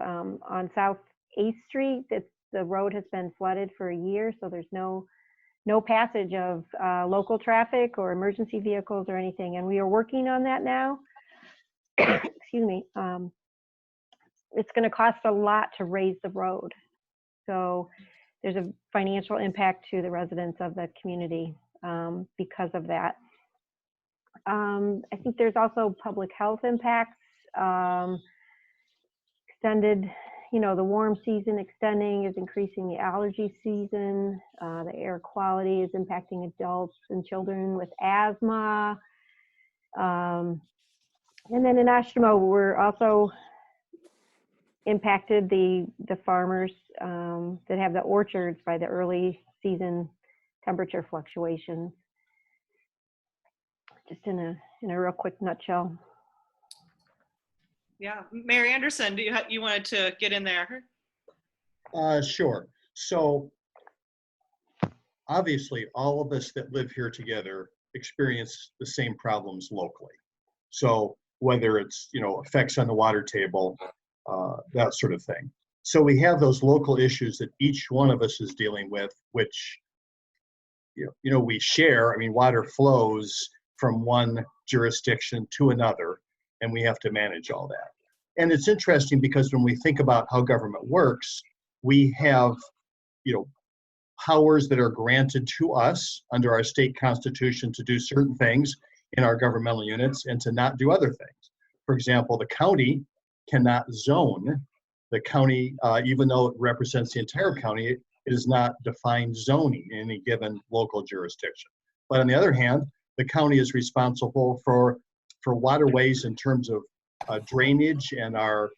on South 8th Street. The road has been flooded for a year, so there's no passage of local traffic or emergency vehicles or anything. And we are working on that now. Excuse me. It's going to cost a lot to raise the road. So there's a financial impact to the residents of the community because of that. I think there's also public health impacts, extended, the warm season extending is increasing the allergy season. The air quality is impacting adults and children with asthma. And then in Oshtemo, we're also impacted the farmers that have the orchards by the early season temperature fluctuations. Just in a real quick nutshell. Yeah, Mayor Anderson, you wanted to get in there? Sure. So obviously, all of us that live here together experience the same problems locally. So whether it's effects on the water table, that sort of thing. So we have those local issues that each one of us is dealing with, which we share. I mean, water flows from one jurisdiction to another, and we have to manage all that. And it's interesting because when we think about how government works, we have, powers that are granted to us under our state constitution to do certain things in our governmental units and to not do other things. For example, the county cannot zone. The county, even though it represents the entire county, it is not defined zoning in any given local jurisdiction. But on the other hand, the county is responsible for waterways in terms of drainage, and our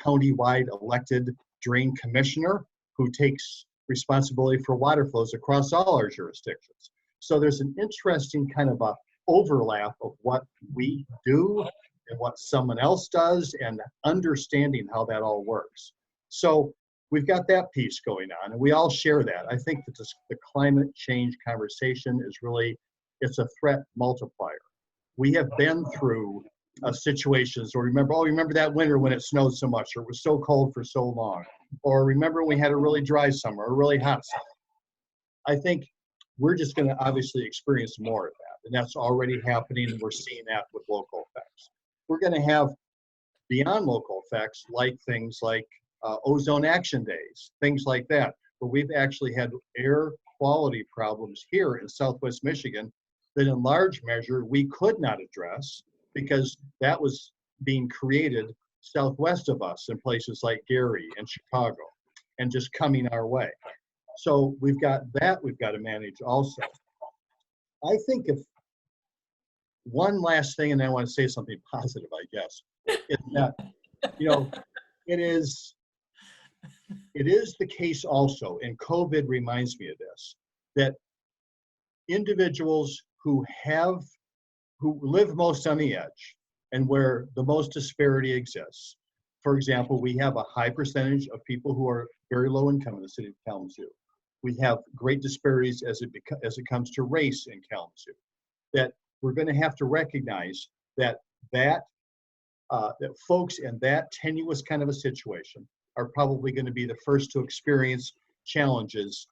county-wide elected drain commissioner who takes responsibility for water flows across all our jurisdictions. So there's an interesting kind of a overlap of what we do and what someone else does and understanding how that all works. So we've got that piece going on, and we all share that. I think that the climate change conversation is really, it's a threat multiplier. We have been through situations, or remember that winter when it snowed so much, or it was so cold for so long, or remember we had a really dry summer, or a really hot summer. I think we're just going to obviously experience more of that, and that's already happening, and we're seeing that with local effects. We're going to have beyond local effects, like things like ozone action days, things like that, where we've actually had air quality problems here in Southwest Michigan that in large measure we could not address because that was being created southwest of us in places like Gary and Chicago and just coming our way. So we've got that we've got to manage also. I think if one last thing, and I want to say something positive, I guess, is that, it is the case also, and COVID reminds me of this, that individuals who live most on the edge and where the most disparity exists. For example, we have a high percentage of people who are very low income in the city of Kalamazoo. We have great disparities as it comes to race in Kalamazoo. That we're going to have to recognize that folks in that tenuous kind of a situation are probably going to be the first to experience challenges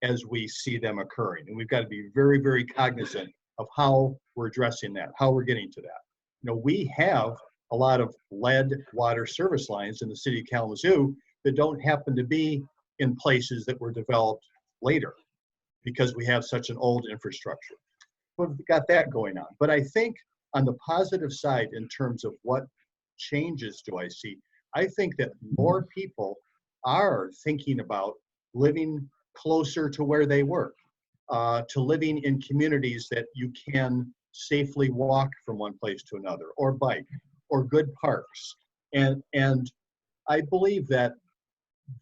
as we see them occurring. And we've got to be very, very cognizant of how we're addressing that, how we're getting to that. We have a lot of lead water service lines in the city of Kalamazoo that don't happen to be in places that were developed later because we have such an old infrastructure. We've got that going on. But I think on the positive side, in terms of what changes do I see, I think that more people are thinking about living closer to where they work, to living in communities that you can safely walk from one place to another, or bike, or good parks. And I believe that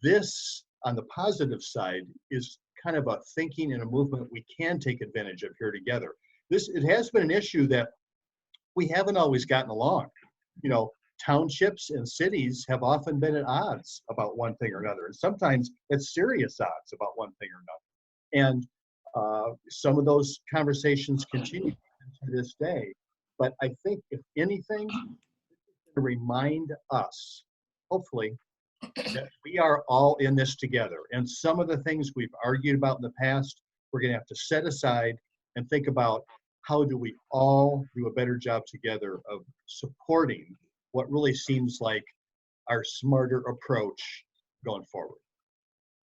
this, on the positive side, is kind of a thinking and a movement we can take advantage of here together. It has been an issue that we haven't always gotten along. townships and cities have often been at odds about one thing or another, and sometimes it's serious odds about one thing or another. And some of those conversations continue to this day. But I think, if anything, to remind us, hopefully, that we are all in this together. And some of the things we've argued about in the past, we're going to have to set aside and think about how do we all do a better job together of supporting what really seems like our smarter approach going forward.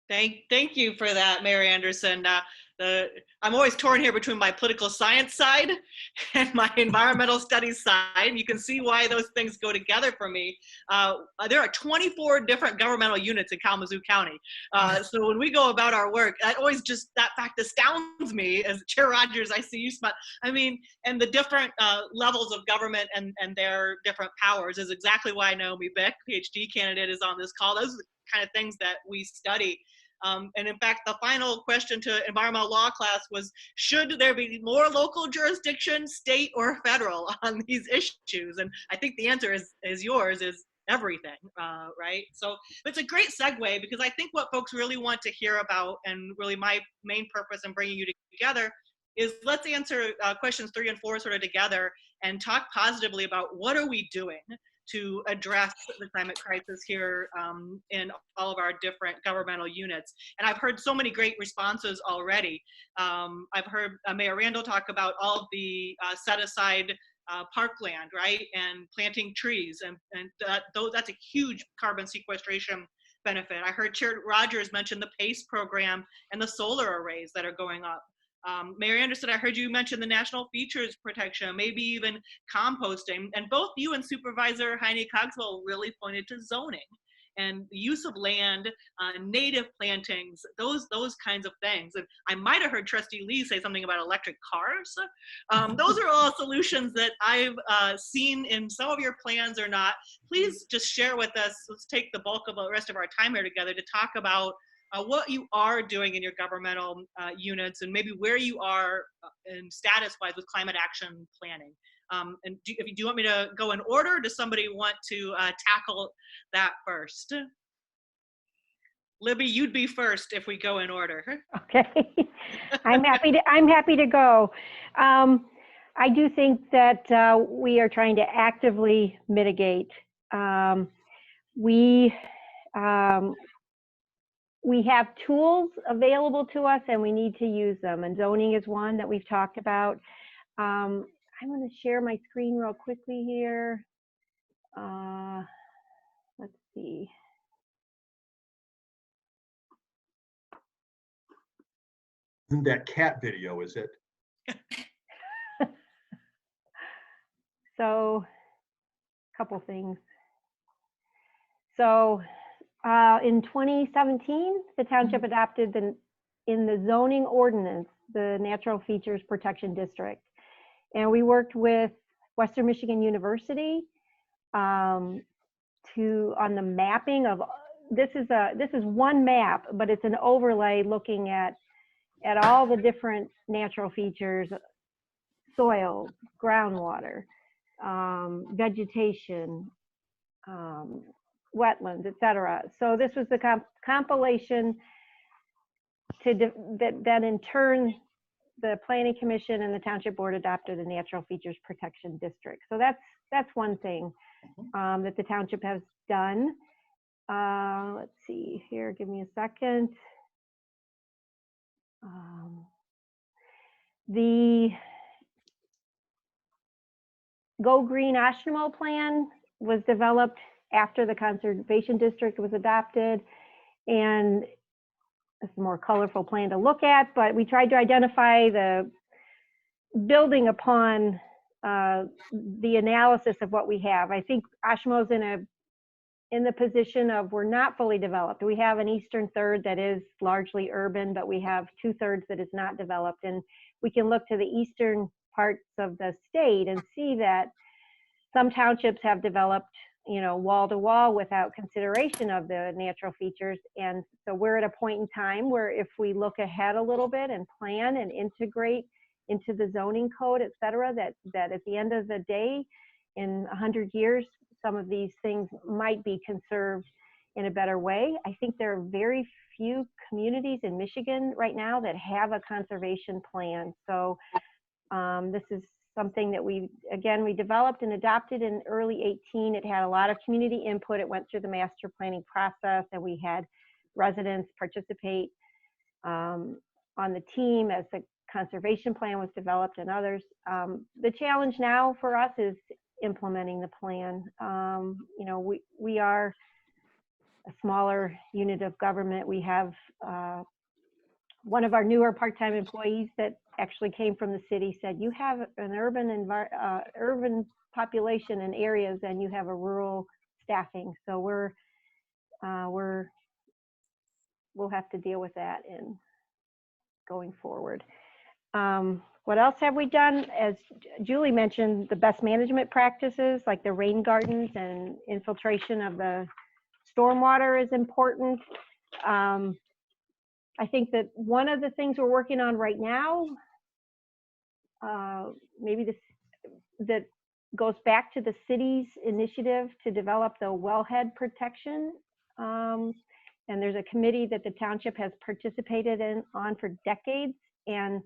Thank you for that, Mary Anderson. I'm always torn here between my political science side and my environmental studies side. You can see why those things go together for me. There are 24 different governmental units in Kalamazoo County. So when we go about our work, that fact astounds me. As Chair Rogers, I see you smile. I mean, and the different levels of government and their different powers is exactly why Naomi Beck, PhD candidate, is on this call. Those are the kind of things that we study. And in fact, the final question to environmental law class was, should there be more local jurisdiction, state or federal, on these issues? And I think the answer is yours, is everything, right? So it's a great segue, because I think what folks really want to hear about, and really my main purpose in bringing you together, is let's answer questions 3 and 4 sort of together and talk positively about what are we doing to address the climate crisis here in all of our different governmental units. And I've heard so many great responses already. I've heard Mayor Randall talk about all of the set aside parkland, right? And planting trees, and that's a huge carbon sequestration benefit. I heard Chair Rogers mention the PACE program and the solar arrays that are going up. Mayor Anderson, I heard you mention the national features protection, maybe even composting, and both you and Supervisor Heiny-Cogswell really pointed to zoning and the use of land, native plantings, those kinds of things. And I might have heard Trustee Leigh say something about electric cars. Those are all solutions that I've seen in some of your plans or not. Please just share with us. Let's take the bulk of the rest of our time here together to talk about what you are doing in your governmental units, and maybe where you are in status-wise with climate action planning. And do you want me to go in order? Does somebody want to tackle that first? Libby, you'd be first if we go in order. Okay, I'm happy to go. I do think that we are trying to actively mitigate. We have tools available to us, and we need to use them. And zoning is one that we've talked about. I'm going to share my screen real quickly here. Let's see. That cat video, is it? So, a couple things. So, in 2017, the township adopted in the zoning ordinance, the Natural Features Protection District. And we worked with Western Michigan University on the mapping of, this is one map, but it's an overlay looking at all the different natural features, soil, groundwater, vegetation, wetlands, etc. So this was the compilation that then in turn the Planning Commission and the Township Board adopted a Natural Features Protection District. So that's one thing that the township has done. Let's see here, give me a second. The Gogreen Oshtemo plan was developed after the Conservation District was adopted, and it's a more colorful plan to look at, but we tried to identify the building upon the analysis of what we have. I think Oshtemo's in the position of we're not fully developed. We have an eastern third that is largely urban, but we have 2/3 that is not developed. And we can look to the eastern parts of the state and see that some townships have developed, wall to wall without consideration of the natural features. And so we're at a point in time where if we look ahead a little bit and plan and integrate into the zoning code, et cetera, that at the end of the day, in 100 years, some of these things might be conserved in a better way. I think there are very few communities in Michigan right now that have a conservation plan. So this is something that we developed and adopted in early 18. It had a lot of community input. It went through the master planning process, and we had residents participate on the team as the conservation plan was developed and others. The challenge now for us is implementing the plan. You know, we are a smaller unit of government. We have one of our newer part-time employees that actually came from the city said, you have an urban population in areas and you have a rural staffing. So we'll have to deal with that in going forward. What else have we done? As Julie mentioned, the best management practices like the rain gardens and infiltration of the stormwater is important. I think that one of the things we're working on right now, that goes back to the city's initiative to develop the wellhead protection. And there's a committee that the township has participated on for decades. And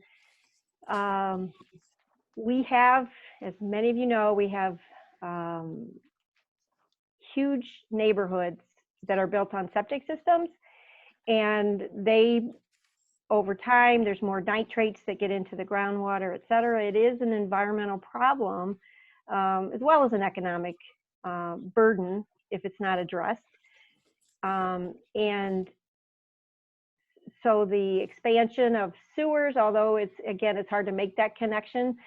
we have, as many of you know, we have huge neighborhoods that are built on septic systems. And over time, there's more nitrates that get into the groundwater, et cetera. It is an environmental problem, as well as an economic burden if it's not addressed. And so the expansion of sewers, although it's hard to make that connection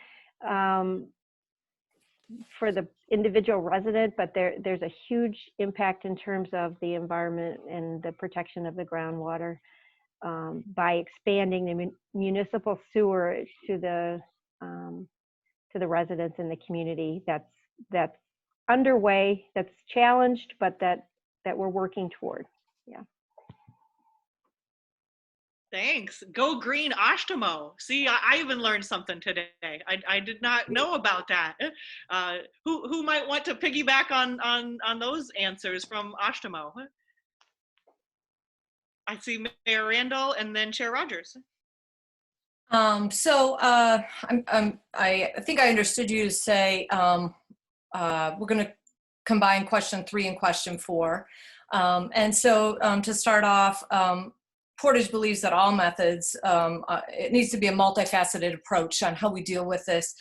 for the individual resident, but there's a huge impact in terms of the environment and the protection of the groundwater by expanding the municipal sewer to the residents in the community. That's underway, that's challenged, but that we're working toward. Yeah. Thanks. Go green, Oshtemo. See, I even learned something today. I did not know about that. Who might want to piggyback on those answers from Oshtemo? I see Mayor Randall and then Chair Rogers. I think I understood you to say we're going to combine question 3 and question 4. To start off, Portage believes that all methods, it needs to be a multifaceted approach on how we deal with this,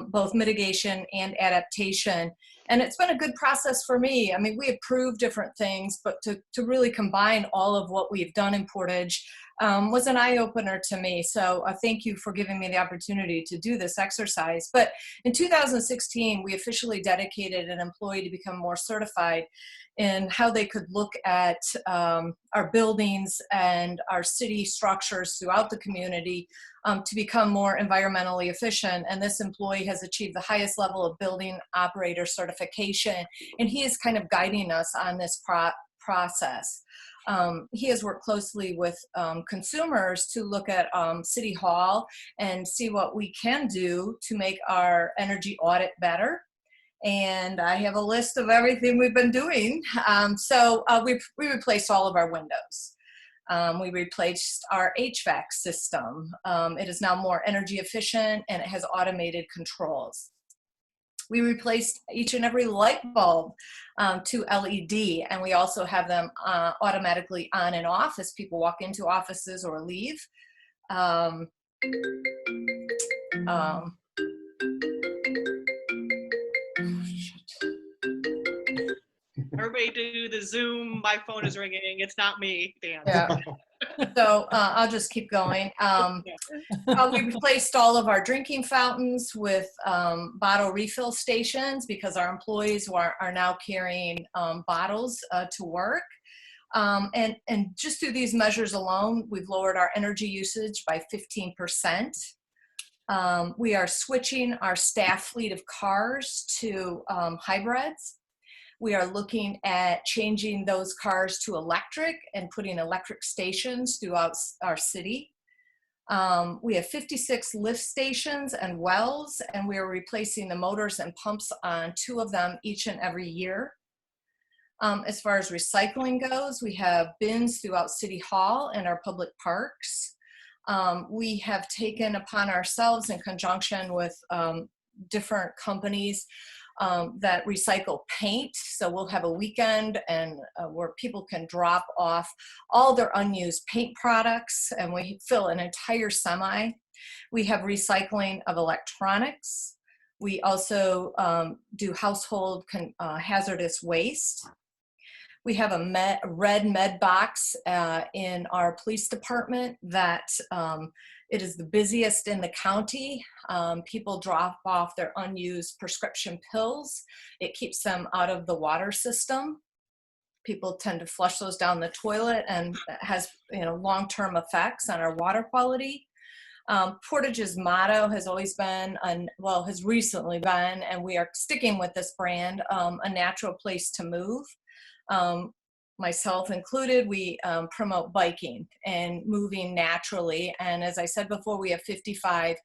both mitigation and adaptation. And it's been a good process for me. I mean, we approve different things, but to really combine all of what we've done in Portage was an eye-opener to me. So thank you for giving me the opportunity to do this exercise. But in 2016, we officially dedicated an employee to become more certified in how they could look at our buildings and our city structures throughout the community to become more environmentally efficient. And this employee has achieved the highest level of building operator certification, and he is kind of guiding us on this process. He has worked closely with consumers to look at City Hall and see what we can do to make our energy audit better. And I have a list of everything we've been doing. We replaced all of our windows. We replaced our HVAC system. It is now more energy efficient and it has automated controls. We replaced each and every light bulb to LED, and we also have them automatically on and off as people walk into offices or leave. Everybody do the Zoom. My phone is ringing. It's not me, Dan. Yeah. So I'll just keep going. We replaced all of our drinking fountains with bottle refill stations because our employees are now carrying bottles to work. And just through these measures alone, we've lowered our energy usage by 15%. We are switching our staff fleet of cars to hybrids. We are looking at changing those cars to electric and putting electric stations throughout our city. We have 56 lift stations and wells, and we are replacing the motors and pumps on 2 of them each and every year. As far as recycling goes, we have bins throughout City Hall and our public parks. We have taken upon ourselves, in conjunction with different companies that recycle paint. So we'll have a weekend and where people can drop off all their unused paint products, and we fill an entire semi. We have recycling of electronics. We also do household hazardous waste. We have a red med box in our police department that it is the busiest in the county. People drop off their unused prescription pills. It keeps them out of the water system. People tend to flush those down the toilet, and has long-term effects on our water quality. Portage's motto has always been, has recently been, and we are sticking with this brand, a natural place to move. Myself included, we promote biking and moving naturally. And as I said before, we have 55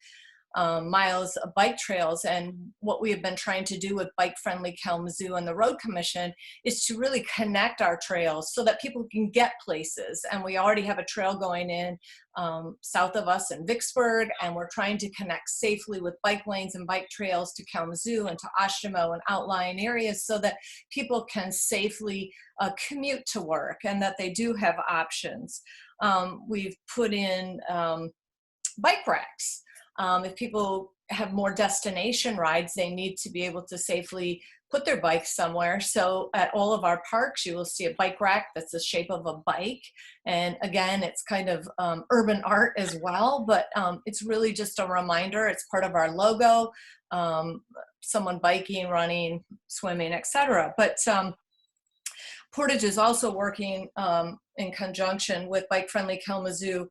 miles of bike trails. And what we have been trying to do with Bike Friendly Kalamazoo and the Road Commission is to really connect our trails so that people can get places. And we already have a trail going in south of us in Vicksburg, and we're trying to connect safely with bike lanes and bike trails to Kalamazoo and to Oshtemo and outlying areas so that people can safely commute to work and that they do have options. We've put in bike racks. If people have more destination rides, they need to be able to safely put their bikes somewhere. So at all of our parks, you will see a bike rack that's the shape of a bike. And again, it's kind of urban art as well, but it's really just a reminder. It's part of our logo, someone biking, running, swimming, etc. But Portage is also working in conjunction with Bike Friendly Kalamazoo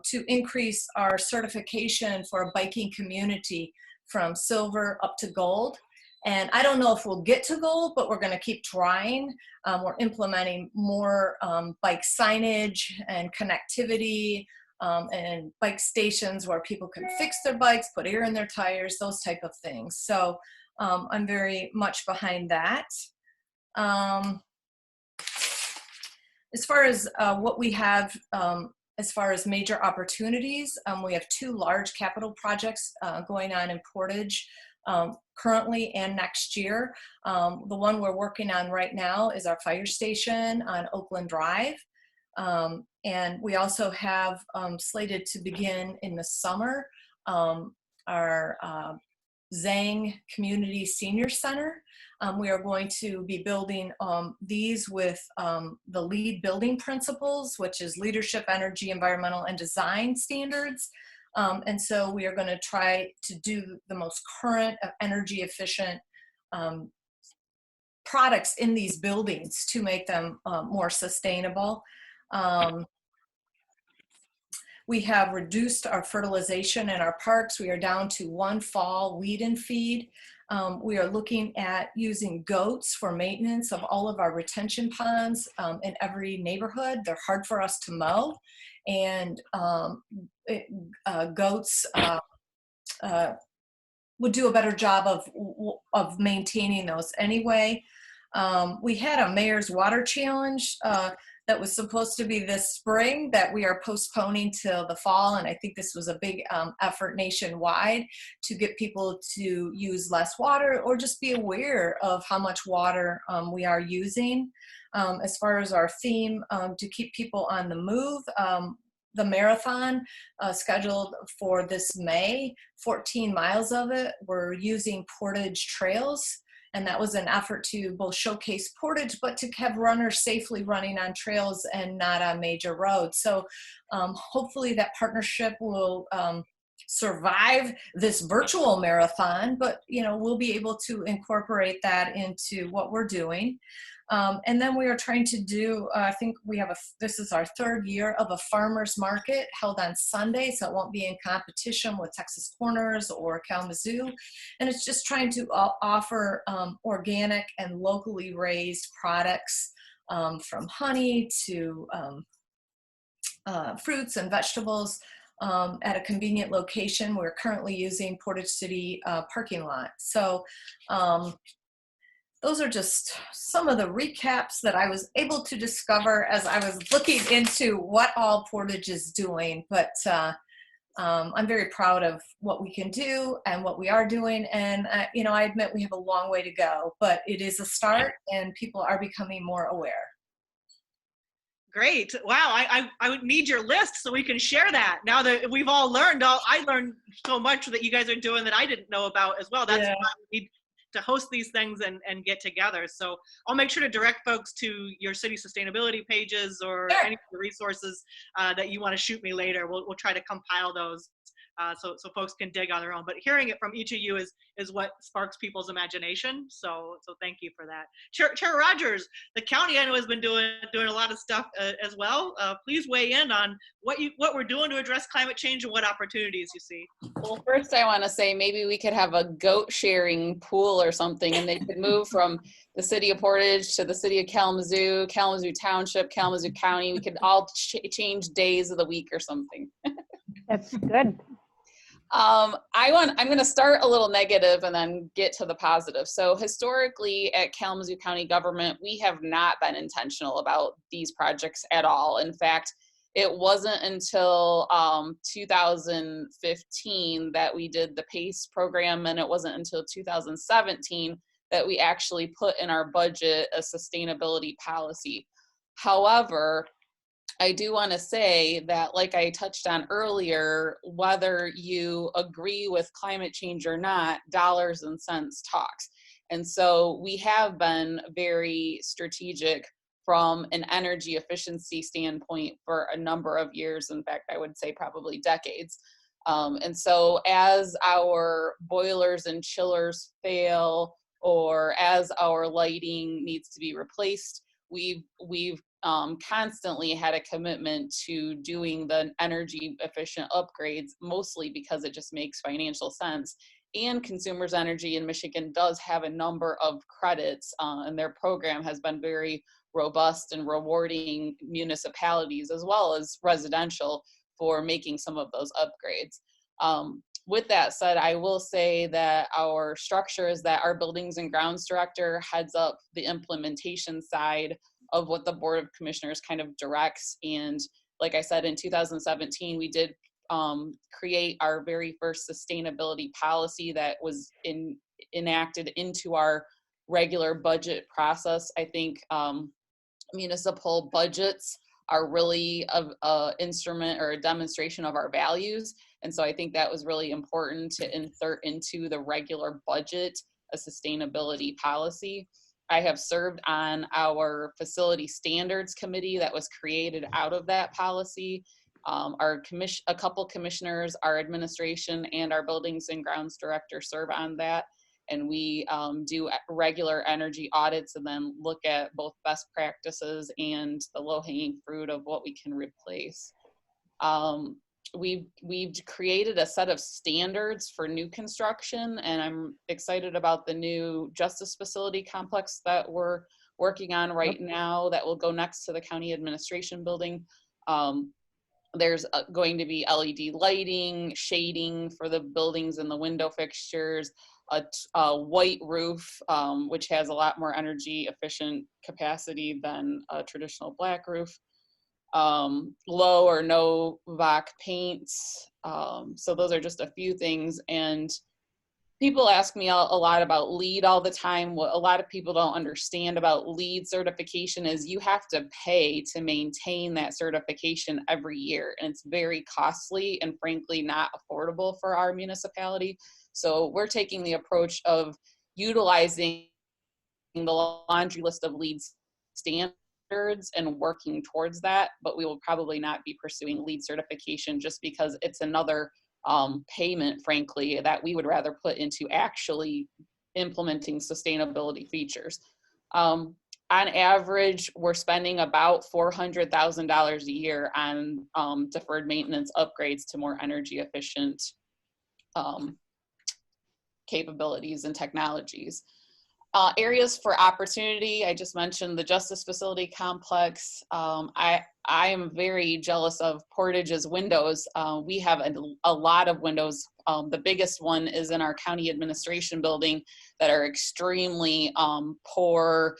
to increase our certification for a biking community from silver up to gold. And I don't know if we'll get to gold, but we're going to keep trying. We're implementing more bike signage and connectivity and bike stations where people can fix their bikes, put air in their tires, those type of things. So I'm very much behind that. As far as what we have as far as major opportunities, we have 2 large capital projects going on in Portage currently and next year. The one we're working on right now is our fire station on Oakland Drive. And we also have slated to begin in the summer our Zhang Community Senior Center. We are going to be building these with the LEED building principles, which is leadership, energy, environmental, and design standards. And so we are going to try to do the most current, energy efficient products in these buildings to make them more sustainable. We have reduced our fertilization in our parks. We are down to 1 fall weed and feed. We are looking at using goats for maintenance of all of our retention ponds in every neighborhood. They're hard for us to mow, and goats would do a better job of maintaining those anyway. We had a mayor's water challenge that was supposed to be this spring that we are postponing till the fall. And I think this was a big effort nationwide to get people to use less water or just be aware of how much water we are using. As far as our theme to keep people on the move, the marathon scheduled for this May, 14 miles of it, we're using Portage trails. And that was an effort to both showcase Portage, but to have runners safely running on trails and not on major roads. So hopefully that partnership will survive this virtual marathon, but we'll be able to incorporate that into what we're doing. And then we are trying to do, I think we have this is our 3rd year of a farmer's market held on Sunday, so it won't be in competition with Texas Corners or Kalamazoo. And it's just trying to offer organic and locally raised products from honey to fruits and vegetables, at a convenient location. We're currently using Portage City parking lot. So those are just some of the recaps that I was able to discover as I was looking into what all Portage is doing. But I'm very proud of what we can do and what we are doing. And, you know, I admit we have a long way to go, but it is a start and people are becoming more aware. Great. Wow. I would need your list so we can share that. Now that we've all learned, I learned so much that you guys are doing that I didn't know about as well. That's why we need to host these things and get together. So I'll make sure to direct folks to your city sustainability pages or any of the resources that you want to shoot me later. We'll try to compile those so folks can dig on their own. But hearing it from each of you is what sparks people's imagination. So thank you for that. Chair Rogers, the county I know has been doing a lot of stuff as well. Please weigh in on what we're doing to address climate change and what opportunities you see. Well, first I want to say maybe we could have a goat sharing pool or something, and they could move from the city of Portage to the city of Kalamazoo, Kalamazoo Township, Kalamazoo County. We could all change days of the week or something. That's good. I'm going to start a little negative and then get to the positive. So historically at Kalamazoo County government, we have not been intentional about these projects at all. In fact, it wasn't until 2015 that we did the PACE program, and it wasn't until 2017 that we actually put in our budget a sustainability policy. However, I do want to say that, like I touched on earlier, whether you agree with climate change or not, dollars and cents talks. And so we have been very strategic from an energy efficiency standpoint for a number of years. In fact, I would say probably decades. And so as our boilers and chillers fail, or as our lighting needs to be replaced, we've constantly had a commitment to doing the energy efficient upgrades, mostly because it just makes financial sense. And Consumers Energy in Michigan does have a number of credits, and their program has been very robust and rewarding municipalities as well as residential for making some of those upgrades. With that said, I will say that our structure is that our Buildings and Grounds Director heads up the implementation side of what the Board of Commissioners kind of directs. And like I said, in 2017, we did create our very first sustainability policy that was enacted into our regular budget process. I think municipal budgets are really an instrument or a demonstration of our values. And so I think that was really important to insert into the regular budget a sustainability policy. I have served on our facility standards committee that was created out of that policy. A couple commissioners, our administration, and our Buildings and Grounds Director serve on that. And we do regular energy audits and then look at both best practices and the low-hanging fruit of what we can replace. We've created a set of standards for new construction, and I'm excited about the new Justice Facility complex that we're working on right now that will go next to the county administration building. There's going to be LED lighting, shading for the buildings and the window fixtures, a white roof, which has a lot more energy efficient capacity than a traditional black roof. Low or no VAC paints. So those are just a few things. And people ask me a lot about LEED all the time. What a lot of people don't understand about LEED certification is you have to pay to maintain that certification every year. And it's very costly and frankly not affordable for our municipality. So we're taking the approach of utilizing the laundry list of LEED standards and working towards that, but we will probably not be pursuing LEED certification just because it's another payment, frankly, that we would rather put into actually implementing sustainability features. On average, we're spending about $400,000 a year on deferred maintenance upgrades to more energy efficient capabilities and technologies. Areas for opportunity, I just mentioned the Justice Facility Complex. I am very jealous of Portage's windows. We have a lot of windows. The biggest one is in our county administration building that are extremely poorly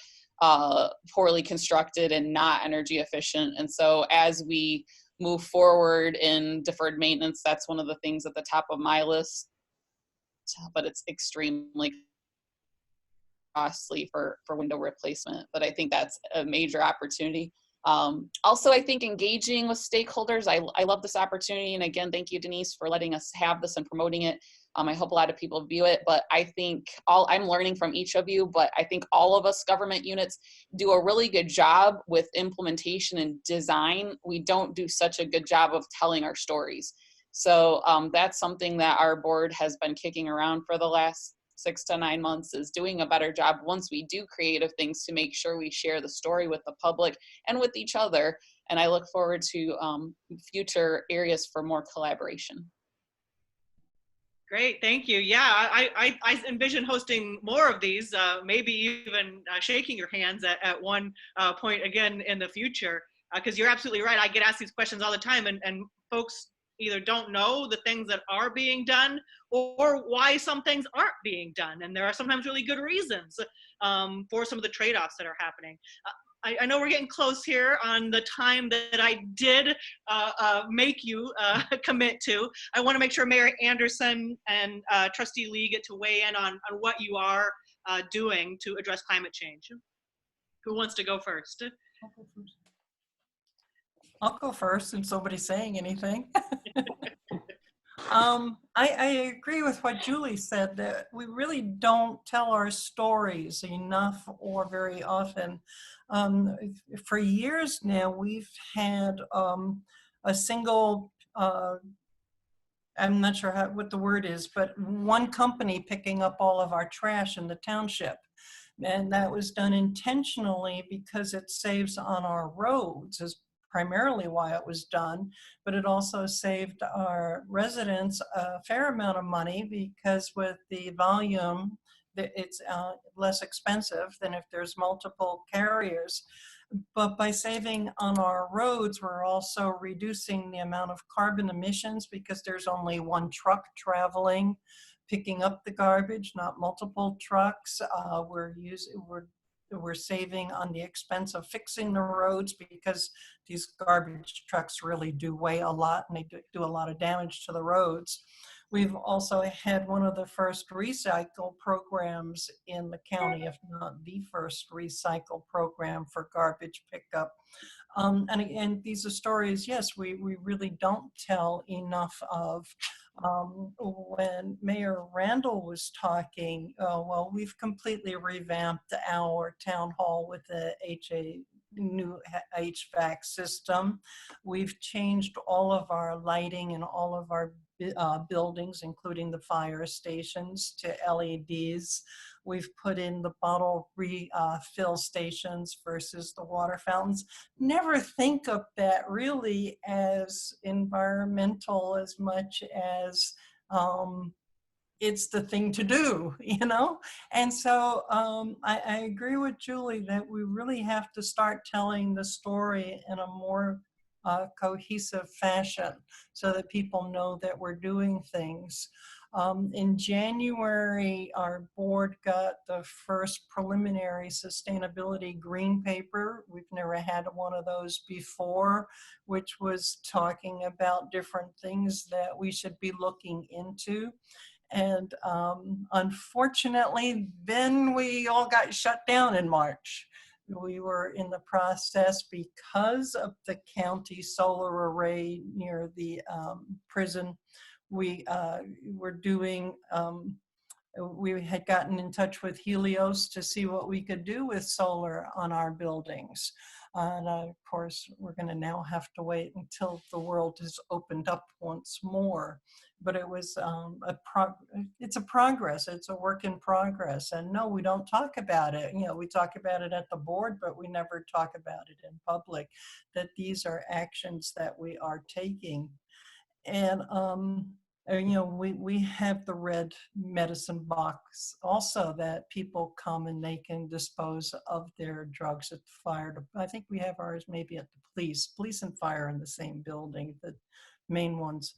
constructed and not energy efficient. And so as we move forward in deferred maintenance, that's one of the things at the top of my list, but it's extremely costly for window replacement, but I think that's a major opportunity. Also, I think engaging with stakeholders, I love this opportunity. And again, thank you, Denise, for letting us have this and promoting it. I hope a lot of people view it, but I think I'm learning from each of you, but I think all of us government units do a really good job with implementation and design. We don't do such a good job of telling our stories. So that's something that our board has been kicking around for the last 6 to 9 months, is doing a better job once we do creative things to make sure we share the story with the public and with each other. And I look forward to future areas for more collaboration. Great, thank you. Yeah, I envision hosting more of these, maybe even shaking your hands at one point again in the future, because you're absolutely right. I get asked these questions all the time, and folks either don't know the things that are being done or why some things aren't being done. And there are sometimes really good reasons for some of the trade-offs that are happening. I know we're getting close here on the time that I did make you commit to. I want to make sure Mayor Anderson and Trustee Leigh get to weigh in on what you are doing to address climate change. Who wants to go first? I'll go first since nobody's saying anything. I agree with what Julie said, that we really don't tell our stories enough or very often. For years now, we've had a single, I'm not sure what the word is, but one company picking up all of our trash in the township. And that was done intentionally because it saves on our roads, is primarily why it was done, but it also saved our residents a fair amount of money because with the volume, it's less expensive than if there's multiple carriers. But by saving on our roads, we're also reducing the amount of carbon emissions because there's only one truck traveling, picking up the garbage, not multiple trucks. We're saving on the expense of fixing the roads because these garbage trucks really do weigh a lot and they do a lot of damage to the roads. We've also had one of the first recycle programs in the county, if not the first recycle program for garbage pickup. And again, these are stories, yes, we really don't tell enough of. When Mayor Randall was talking, well, we've completely revamped our town hall with the new HVAC system. We've changed all of our lighting in all of our buildings, including the fire stations, to LEDs. We've put in the bottle refill stations versus the water fountains. Never think of that really as environmental as much as it's the thing to do, you know? And so I agree with Julie that we really have to start telling the story in a more cohesive fashion so that people know that we're doing things. In January, our board got the first preliminary sustainability green paper. We've never had one of those before, which was talking about different things that we should be looking into. And unfortunately, then we all got shut down in March. We were in the process because of the county solar array near the prison. We were doing, we had gotten in touch with Helios to see what we could do with solar on our buildings. And of course, we're going to now have to wait until the world has opened up once more. But it was it's a progress. It's a work in progress. And no, we don't talk about it. You know, we talk about it at the board, but we never talk about it in public, that these are actions that we are taking. And we have the red medicine box also that people come and they can dispose of their drugs at the fire. I think we have ours maybe at the police and fire in the same building, the main ones.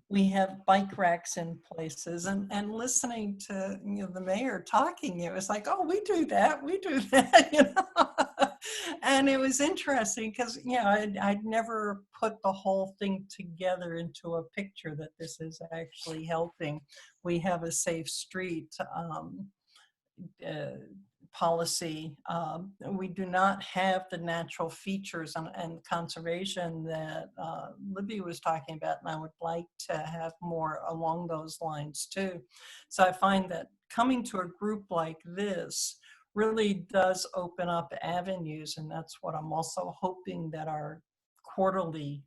We have bike racks in places, and listening to the mayor talking, it was like, oh, we do that, and it was interesting because I'd never put the whole thing together into a picture that this is actually helping. We have a safe street policy. We do not have the natural features and conservation that Libby was talking about, and I would like to have more along those lines too. So I find that coming to a group like this really does open up avenues, and that's what I'm also hoping that our quarterly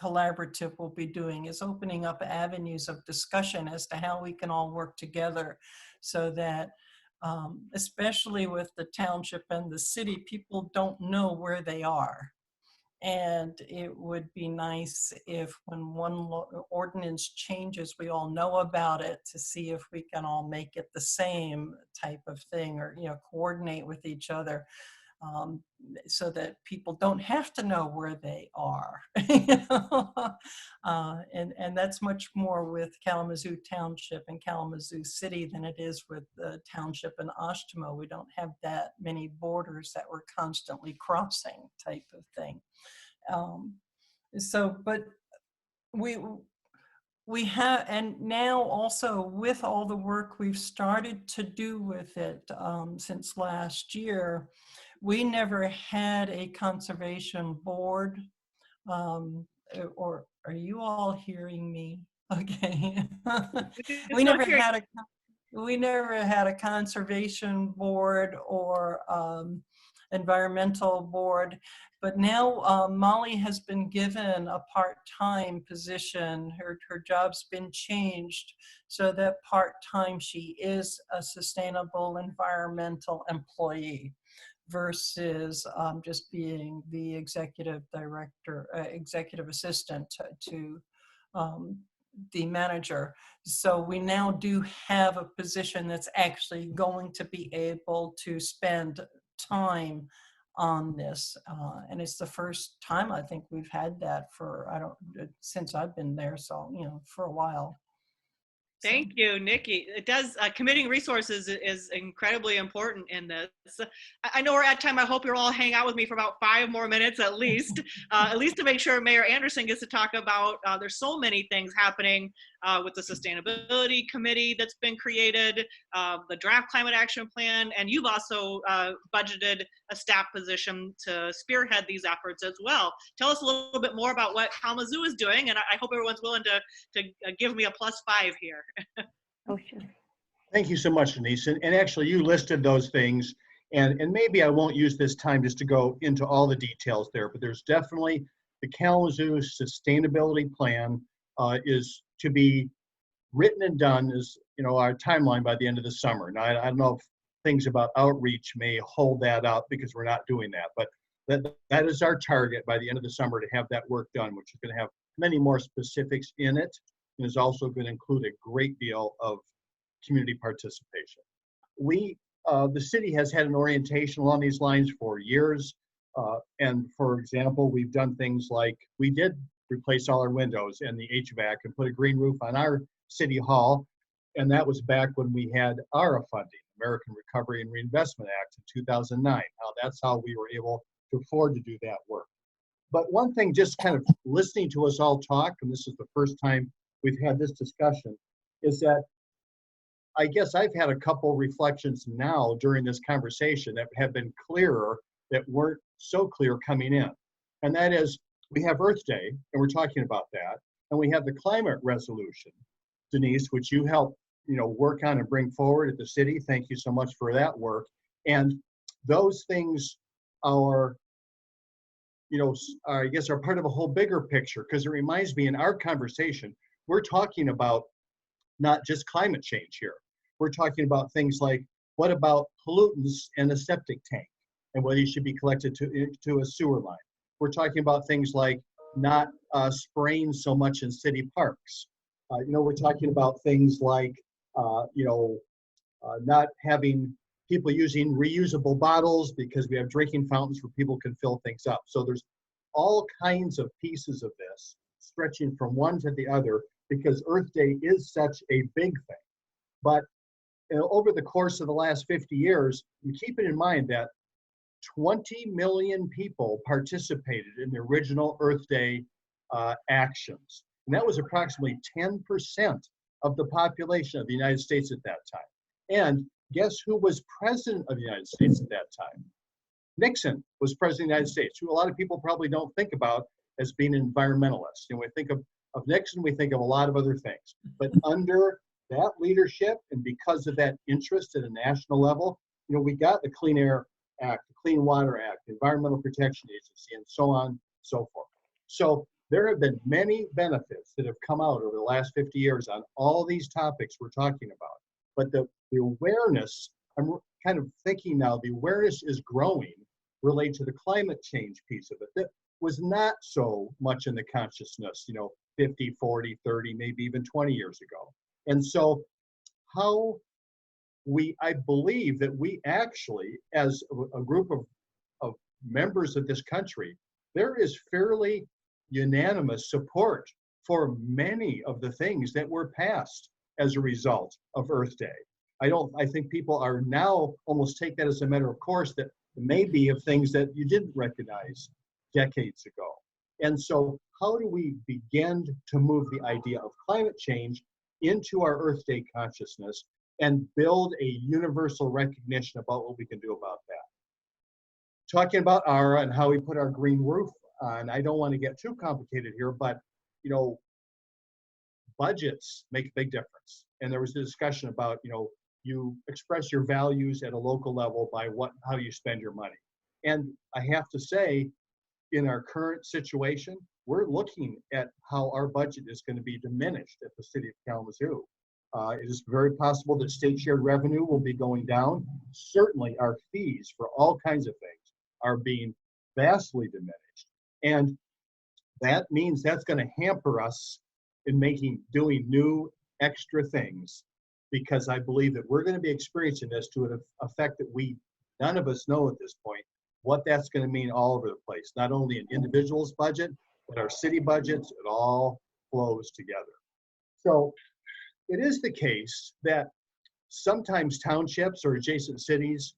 collaborative will be doing, is opening up avenues of discussion as to how we can all work together so that especially with the township and the city, people don't know where they are. And it would be nice if when one ordinance changes, we all know about it to see if we can all make it the same type of thing, or coordinate with each other. So that people don't have to know where they are. And that's much more with Kalamazoo Township and Kalamazoo City than it is with the Township and Oshtemo. We don't have that many borders that we're constantly crossing type of thing. But we have, and now also with all the work we've started to do with it since last year, we never had a conservation board. Or are you all hearing me? Okay. We never had a conservation board or environmental board, but now Molly has been given a part-time position. Her job's been changed so that part-time she is a sustainable environmental employee versus just being the executive director, executive assistant to the manager. So we now do have a position that's actually going to be able to spend time on this. And it's the first time I think we've had that since I've been there. So, for a while. Thank you, Nikki. It does, committing resources is incredibly important in this. I know we're at time. I hope you'll all hang out with me for about 5 more minutes at least to make sure Mayor Anderson gets to talk about, there's so many things happening with the Sustainability Committee that's been created, the draft climate action plan, and you've also budgeted a staff position to spearhead these efforts as well. Tell us a little bit more about what Kalamazoo is doing, and I hope everyone's willing to give me a +5 here. Oh, sure. Thank you so much, Denise. And actually, you listed those things, and maybe I won't use this time just to go into all the details there, but there's definitely the Kalamazoo Sustainability Plan is to be written and done as our timeline by the end of the summer. Now, I don't know if things about outreach may hold that up because we're not doing that, but that is our target by the end of the summer to have that work done, which is going to have many more specifics in it, and is also going to include a great deal of community participation. The city has had an orientation along these lines for years. And for example, we've done things like we did replace all our windows and the HVAC and put a green roof on our city hall. And that was back when we had ARA funding, American Recovery and Reinvestment Act in 2009. Now that's how we were able to afford to do that work. But one thing, just kind of listening to us all talk, and this is the first time we've had this discussion, is that I guess I've had a couple reflections now during this conversation that have been clearer that weren't so clear coming in. And that is, we have Earth Day, and we're talking about that, and we have the climate resolution, Denise, which you helped work on and bring forward at the city. Thank you so much for that work. And those things are, I guess are part of a whole bigger picture, because it reminds me in our conversation, we're talking about not just climate change here. We're talking about things like, what about pollutants in a septic tank and whether you should be collected to a sewer line? We're talking about things like not spraying so much in city parks. We're talking about things like, not having people using reusable bottles because we have drinking fountains where people can fill things up. So there's all kinds of pieces of this stretching from one to the other because Earth Day is such a big thing. But over the course of the last 50 years, we keep it in mind that 20 million people participated in the original Earth Day actions. And that was approximately 10% of the population of the United States at that time. And guess who was president of the United States at that time? Nixon was president of the United States, who a lot of people probably don't think about as being an environmentalist. We think of Nixon, we think of a lot of other things. But under that leadership, and because of that interest at a national level, we got the Clean Air Act, the Clean Water Act, the Environmental Protection Agency, and so on and so forth. So there have been many benefits that have come out over the last 50 years on all these topics we're talking about. But the awareness, I'm kind of thinking now, the awareness is growing related to the climate change piece of it. That was not so much in the consciousness, 50, 40, 30, maybe even 20 years ago. And so I believe that we actually, as a group of members of this country, there is fairly unanimous support for many of the things that were passed as a result of Earth Day. I think people are now almost take that as a matter of course that maybe of things that you didn't recognize decades ago. And so how do we begin to move the idea of climate change into our Earth Day consciousness and build a universal recognition about what we can do about that? Talking about ARA and how we put our green roof on, I don't want to get too complicated here, but budgets make a big difference. And there was a discussion about, you express your values at a local level by how you spend your money. And I have to say, in our current situation, we're looking at how our budget is going to be diminished at the city of Kalamazoo. It is very possible that state shared revenue will be going down. Certainly our fees for all kinds of things are being vastly diminished. And that means that's going to hamper us in doing new extra things, because I believe that we're going to be experiencing this to an effect that none of us know at this point what that's going to mean all over the place, not only an individual's budget, but our city budgets. It all flows together. So it is the case that sometimes townships or adjacent cities,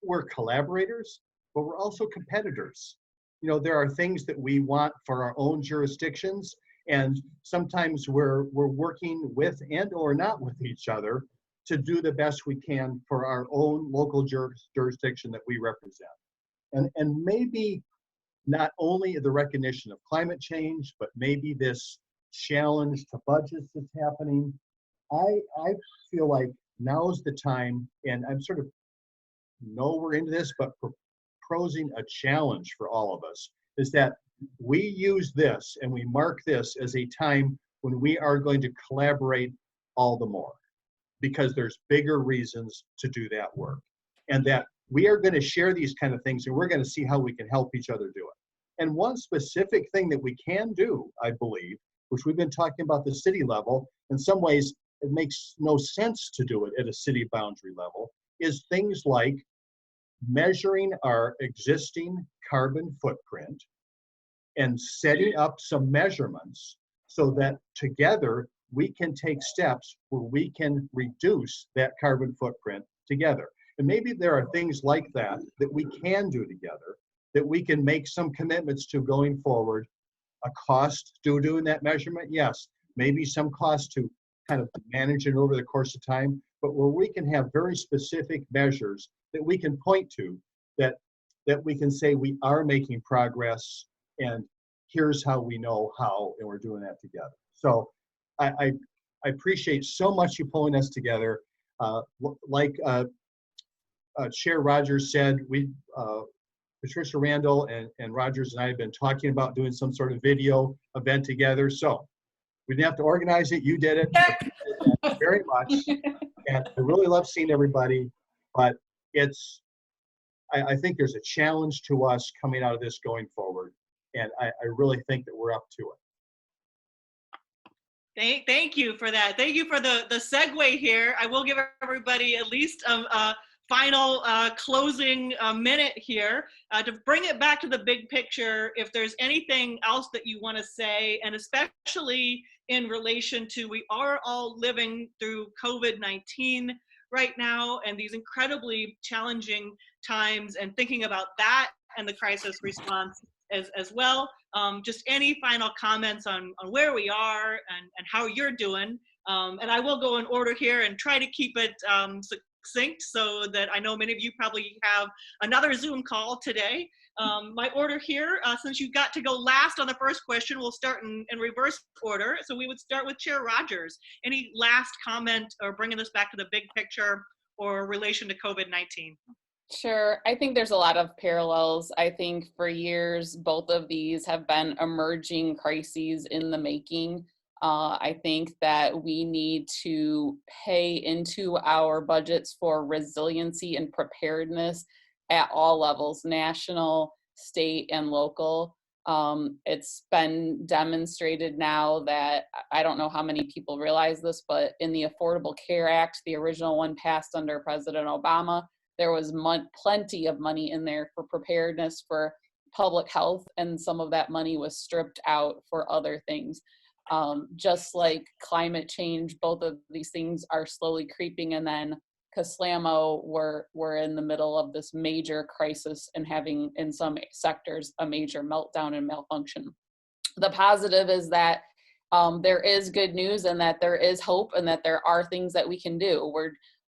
we're collaborators, but we're also competitors. There are things that we want for our own jurisdictions, and sometimes we're working with and or not with each other to do the best we can for our own local jurisdiction that we represent. And maybe not only the recognition of climate change, but maybe this challenge to budgets that's happening. I feel like now's the time, and I'm sort of we're into this, but proposing a challenge for all of us, is that we use this and we mark this as a time when we are going to collaborate all the more, because there's bigger reasons to do that work. And that we are going to share these kind of things, and we're going to see how we can help each other do it. And one specific thing that we can do, I believe, which we've been talking about the city level, in some ways it makes no sense to do it at a city boundary level, is things like measuring our existing carbon footprint and setting up some measurements so that together we can take steps where we can reduce that carbon footprint together. And maybe there are things like that that we can do together, that we can make some commitments to going forward. A cost to doing that measurement, yes. Maybe some cost to kind of manage it over the course of time, but where we can have very specific measures that we can point to, that we can say we are making progress, and here's how we know how, and we're doing that together. So I appreciate so much you pulling us together. Like Chair Rogers said, Patricia, Randall, and Rogers and I have been talking about doing some sort of video event together. So we didn't have to organize it. You did it. Very much. And I really love seeing everybody, but I think there's a challenge to us coming out of this going forward. And I really think that we're up to it. Thank you for that. Thank you for the segue here. I will give everybody at least a final closing minute here to bring it back to the big picture. If there's anything else that you want to say, and especially in relation to, we are all living through COVID-19 right now and these incredibly challenging times, and thinking about that and the crisis response as well. Just any final comments on where we are and how you're doing. And I will go in order here and try to keep it succinct, so that I know many of you probably have another Zoom call today. My order here, since you got to go last on the first question, we'll start in reverse order. So we would start with Chair Rogers. Any last comment or bringing this back to the big picture or relation to COVID-19? Sure. I think there's a lot of parallels. I think for years, both of these have been emerging crises in the making. I think that we need to pay into our budgets for resiliency and preparedness at all levels, national, state, and local. It's been demonstrated now that, I don't know how many people realize this, but in the Affordable Care Act, the original one passed under President Obama, there was plenty of money in there for preparedness, for public health, and some of that money was stripped out for other things. Just like climate change, both of these things are slowly creeping, and then Kaslamo, we're in the middle of this major crisis and having, in some sectors, a major meltdown and malfunction. The positive is that there is good news, and that there is hope, and that there are things that we can do.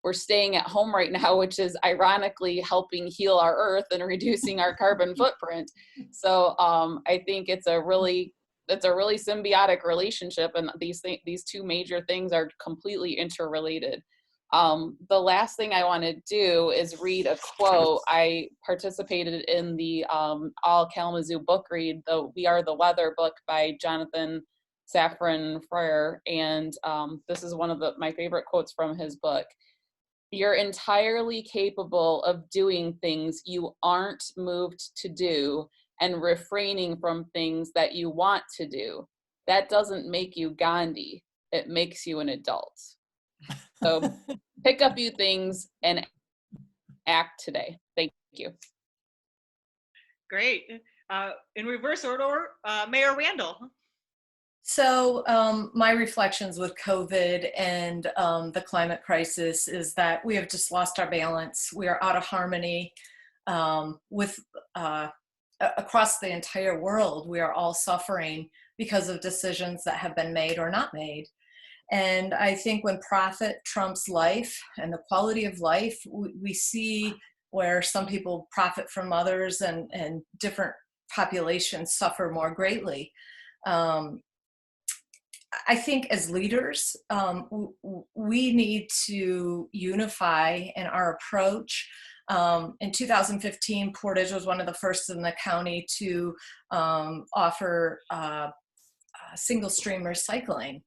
We're staying at home right now, which is ironically helping heal our earth and reducing our carbon footprint. So I think it's a really symbiotic relationship, and these two major things are completely interrelated. The last thing I want to do is read a quote. I participated in the All Kalamazoo book read, the We Are the Weather book by Jonathan Safran Foer, and this is one of my favorite quotes from his book. You're entirely capable of doing things you aren't moved to do and refraining from things that you want to do. That doesn't make you Gandhi. It makes you an adult. So pick a few things and act today. Thank you. Great. In reverse order, Mayor Randall. So my reflections with COVID and the climate crisis is that we have just lost our balance. We are out of harmony with across the entire world. We are all suffering because of decisions that have been made or not made. And I think when profit trumps life and the quality of life, we see where some people profit from others, and different populations suffer more greatly. I think as leaders, we need to unify in our approach. In 2015, Portage was one of the first in the county to offer single stream recycling.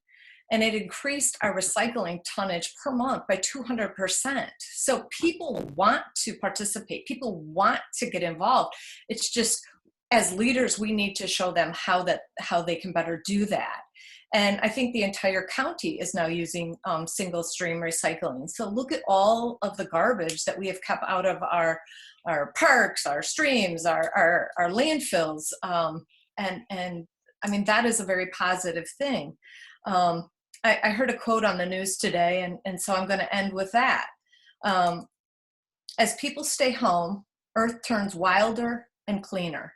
And it increased our recycling tonnage per month by 200%. So people want to participate. People want to get involved. It's just, as leaders, we need to show them how they can better do that. And I think the entire county is now using single stream recycling. So look at all of the garbage that we have kept out of our parks, our streams, our landfills. And I mean, that is a very positive thing. I heard a quote on the news today, and so I'm going to end with that. As people stay home, Earth turns wilder and cleaner.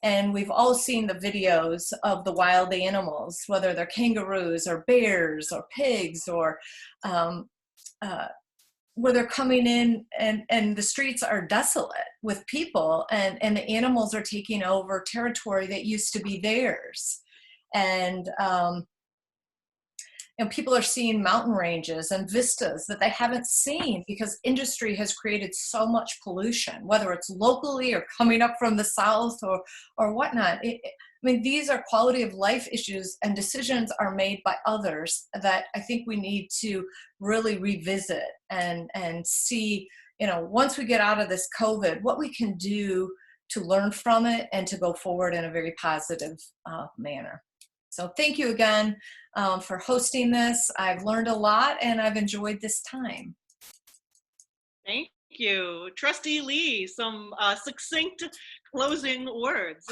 And we've all seen the videos of the wild animals, whether they're kangaroos or bears or pigs, or where they're coming in and the streets are desolate with people, and the animals are taking over territory that used to be theirs. And people are seeing mountain ranges and vistas that they haven't seen because industry has created so much pollution, whether it's locally or coming up from the south or whatnot. I mean, these are quality of life issues, and decisions are made by others that I think we need to really revisit and see, once we get out of this COVID, what we can do learn from it and to go forward in a very positive manner. So thank you again for hosting this. I've learned a lot and I've enjoyed this time. Thank you. Trustee Leigh, some succinct closing words.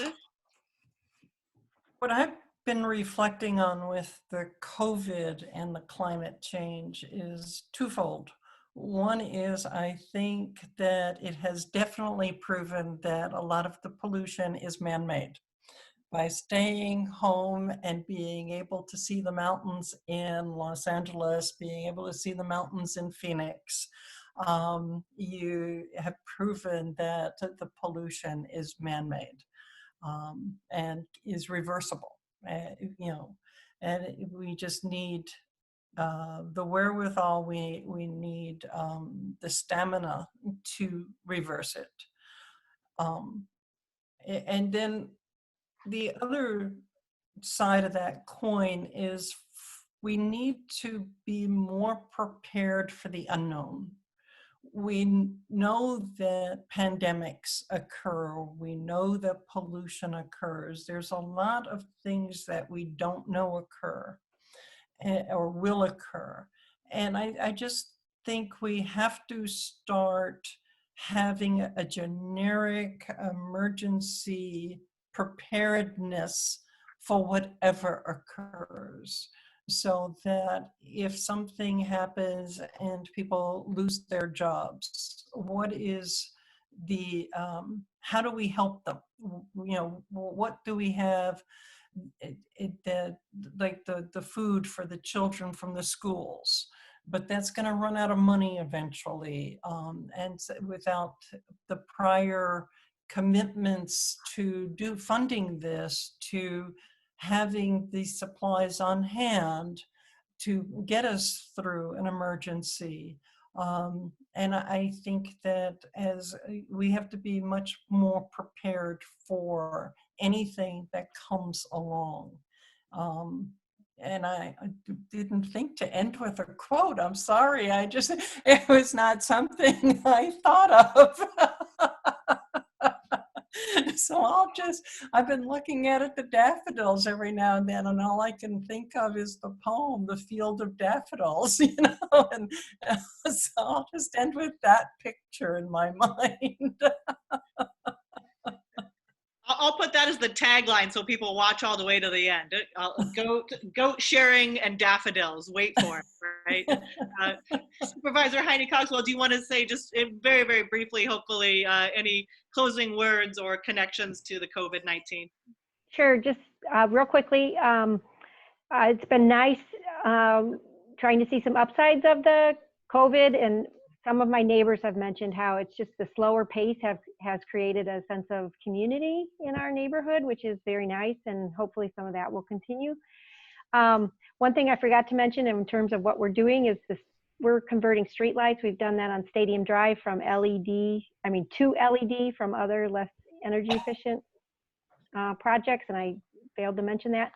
What I've been reflecting on with the COVID and the climate change is twofold. One is I think that it has definitely proven that a lot of the pollution is man-made. By staying home and being able to see the mountains in Los Angeles, being able to see the mountains in Phoenix, you have proven that the pollution is man-made and is reversible. And we just need the wherewithal, we need the stamina to reverse it. And then the other side of that coin is we need to be more prepared for the unknown. We know that pandemics occur. We know that pollution occurs. There's a lot of things that we don't know occur or will occur. And I just think we have to start having a generic emergency preparedness for whatever occurs, so that if something happens and people lose their jobs, what is the how do we help them? What do we have, like the food for the children from the schools, but that's going to run out of money eventually, and without the prior commitments to do funding this, to having these supplies on hand to get us through an emergency. And I think that as we have to be much more prepared for anything that comes along. And I didn't think to end with a quote. I'm sorry. It was not something I thought of. So I've been looking at the daffodils every now and then, and all I can think of is the poem, The Field of Daffodils, and so I'll just end with that picture in my mind. I'll put that as the tagline so people watch all the way to the end. Goat sharing and daffodils. Wait for it, right? Supervisor Heiny-Cogswell, do you want to say just very, very briefly, hopefully, any closing words or connections to the COVID-19? Sure, just real quickly, it's been nice trying to see some upsides of the COVID, and some of my neighbors have mentioned how it's just the slower pace has created a sense of community in our neighborhood, which is very nice, and hopefully some of that will continue. One thing I forgot to mention in terms of what we're doing is we're converting streetlights. We've done that on Stadium Drive from to LED from other less energy efficient projects, and I failed to mention that.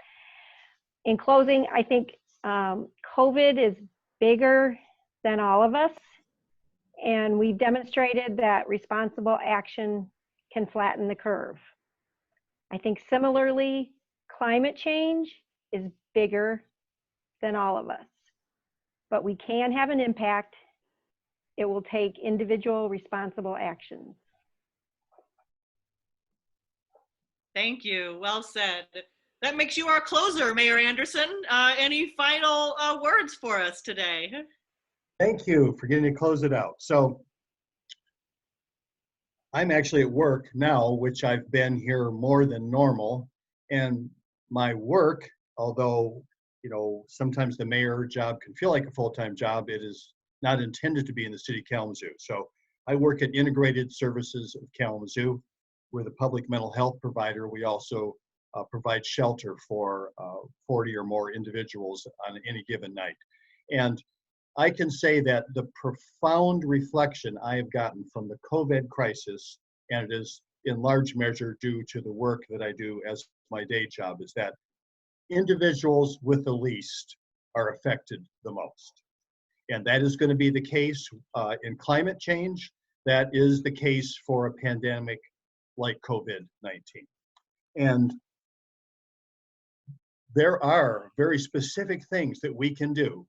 In closing, I think COVID is bigger than all of us, and we've demonstrated that responsible action can flatten the curve. I think similarly, climate change is bigger than all of us, but we can have an impact. It will take individual responsible actions. Thank you. Well said. That makes you our closer, Mayor Anderson. Any final words for us today? Thank you for getting to close it out. So I'm actually at work now, which I've been here more than normal. And my work, although sometimes the mayor job can feel like a full-time job, it is not intended to be in the city of Kalamazoo. So I work at Integrated Services of Kalamazoo. We're the public mental health provider. We also provide shelter for 40 or more individuals on any given night. And I can say that the profound reflection I have gotten from the COVID crisis, and it is in large measure due to the work that I do as my day job, is that individuals with the least are affected the most. And that is going to be the case in climate change. That is the case for a pandemic like COVID-19. And there are very specific things that we can do,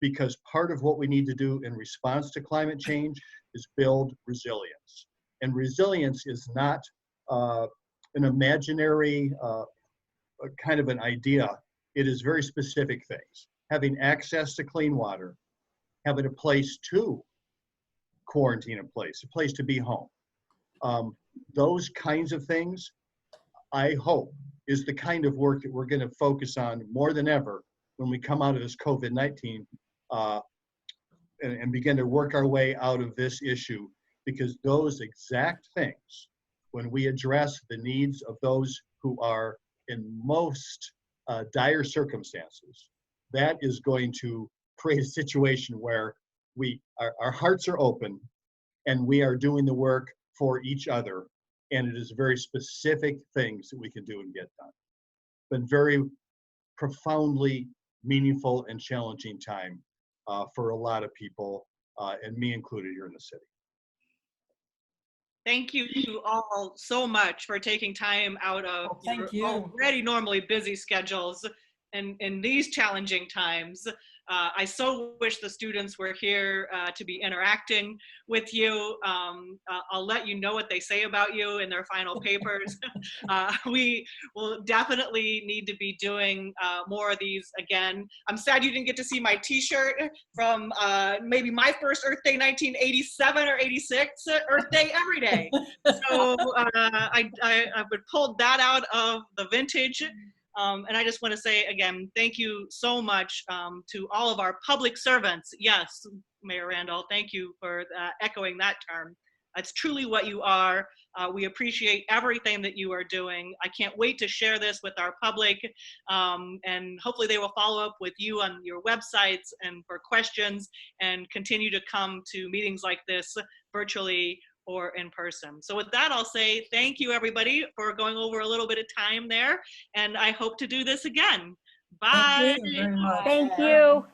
because part of what we need to do in response to climate change is build resilience. And resilience is not an imaginary kind of an idea. It is very specific things. Having access to clean water, having a place to quarantine a place to be home. Those kinds of things, I hope, is the kind of work that we're going to focus on more than ever when we come out of this COVID-19 and begin to work our way out of this issue, because those exact things, when we address the needs of those who are in most dire circumstances, that is going to create a situation where our hearts are open and we are doing the work for each other. And it is very specific things that we can do and get done. Been very profoundly meaningful and challenging time for a lot of people, and me included here in the city. Thank you all so much for taking time out of Thank your you. already normally busy schedules and in these challenging times. I so wish the students were here to be interacting with you. I'll let you know what they say about you in their final papers. We will definitely need to be doing more of these again. I'm sad you didn't get to see my t-shirt from maybe my first Earth Day 1987 or 86, Earth Day every day. So I would pull that out of the vintage. And I just want to say again, thank you so much to all of our public servants. Yes, Mayor Randall, thank you for echoing that term. That's truly what you are. We appreciate everything that you are doing. I can't wait to share this with our public, and hopefully they will follow up with you on your websites and for questions, and continue to come to meetings like this virtually or in person. So with that, I'll say thank you, everybody, for going over a little bit of time there, and I hope to do this again. Bye. Thank you very much. Thank you.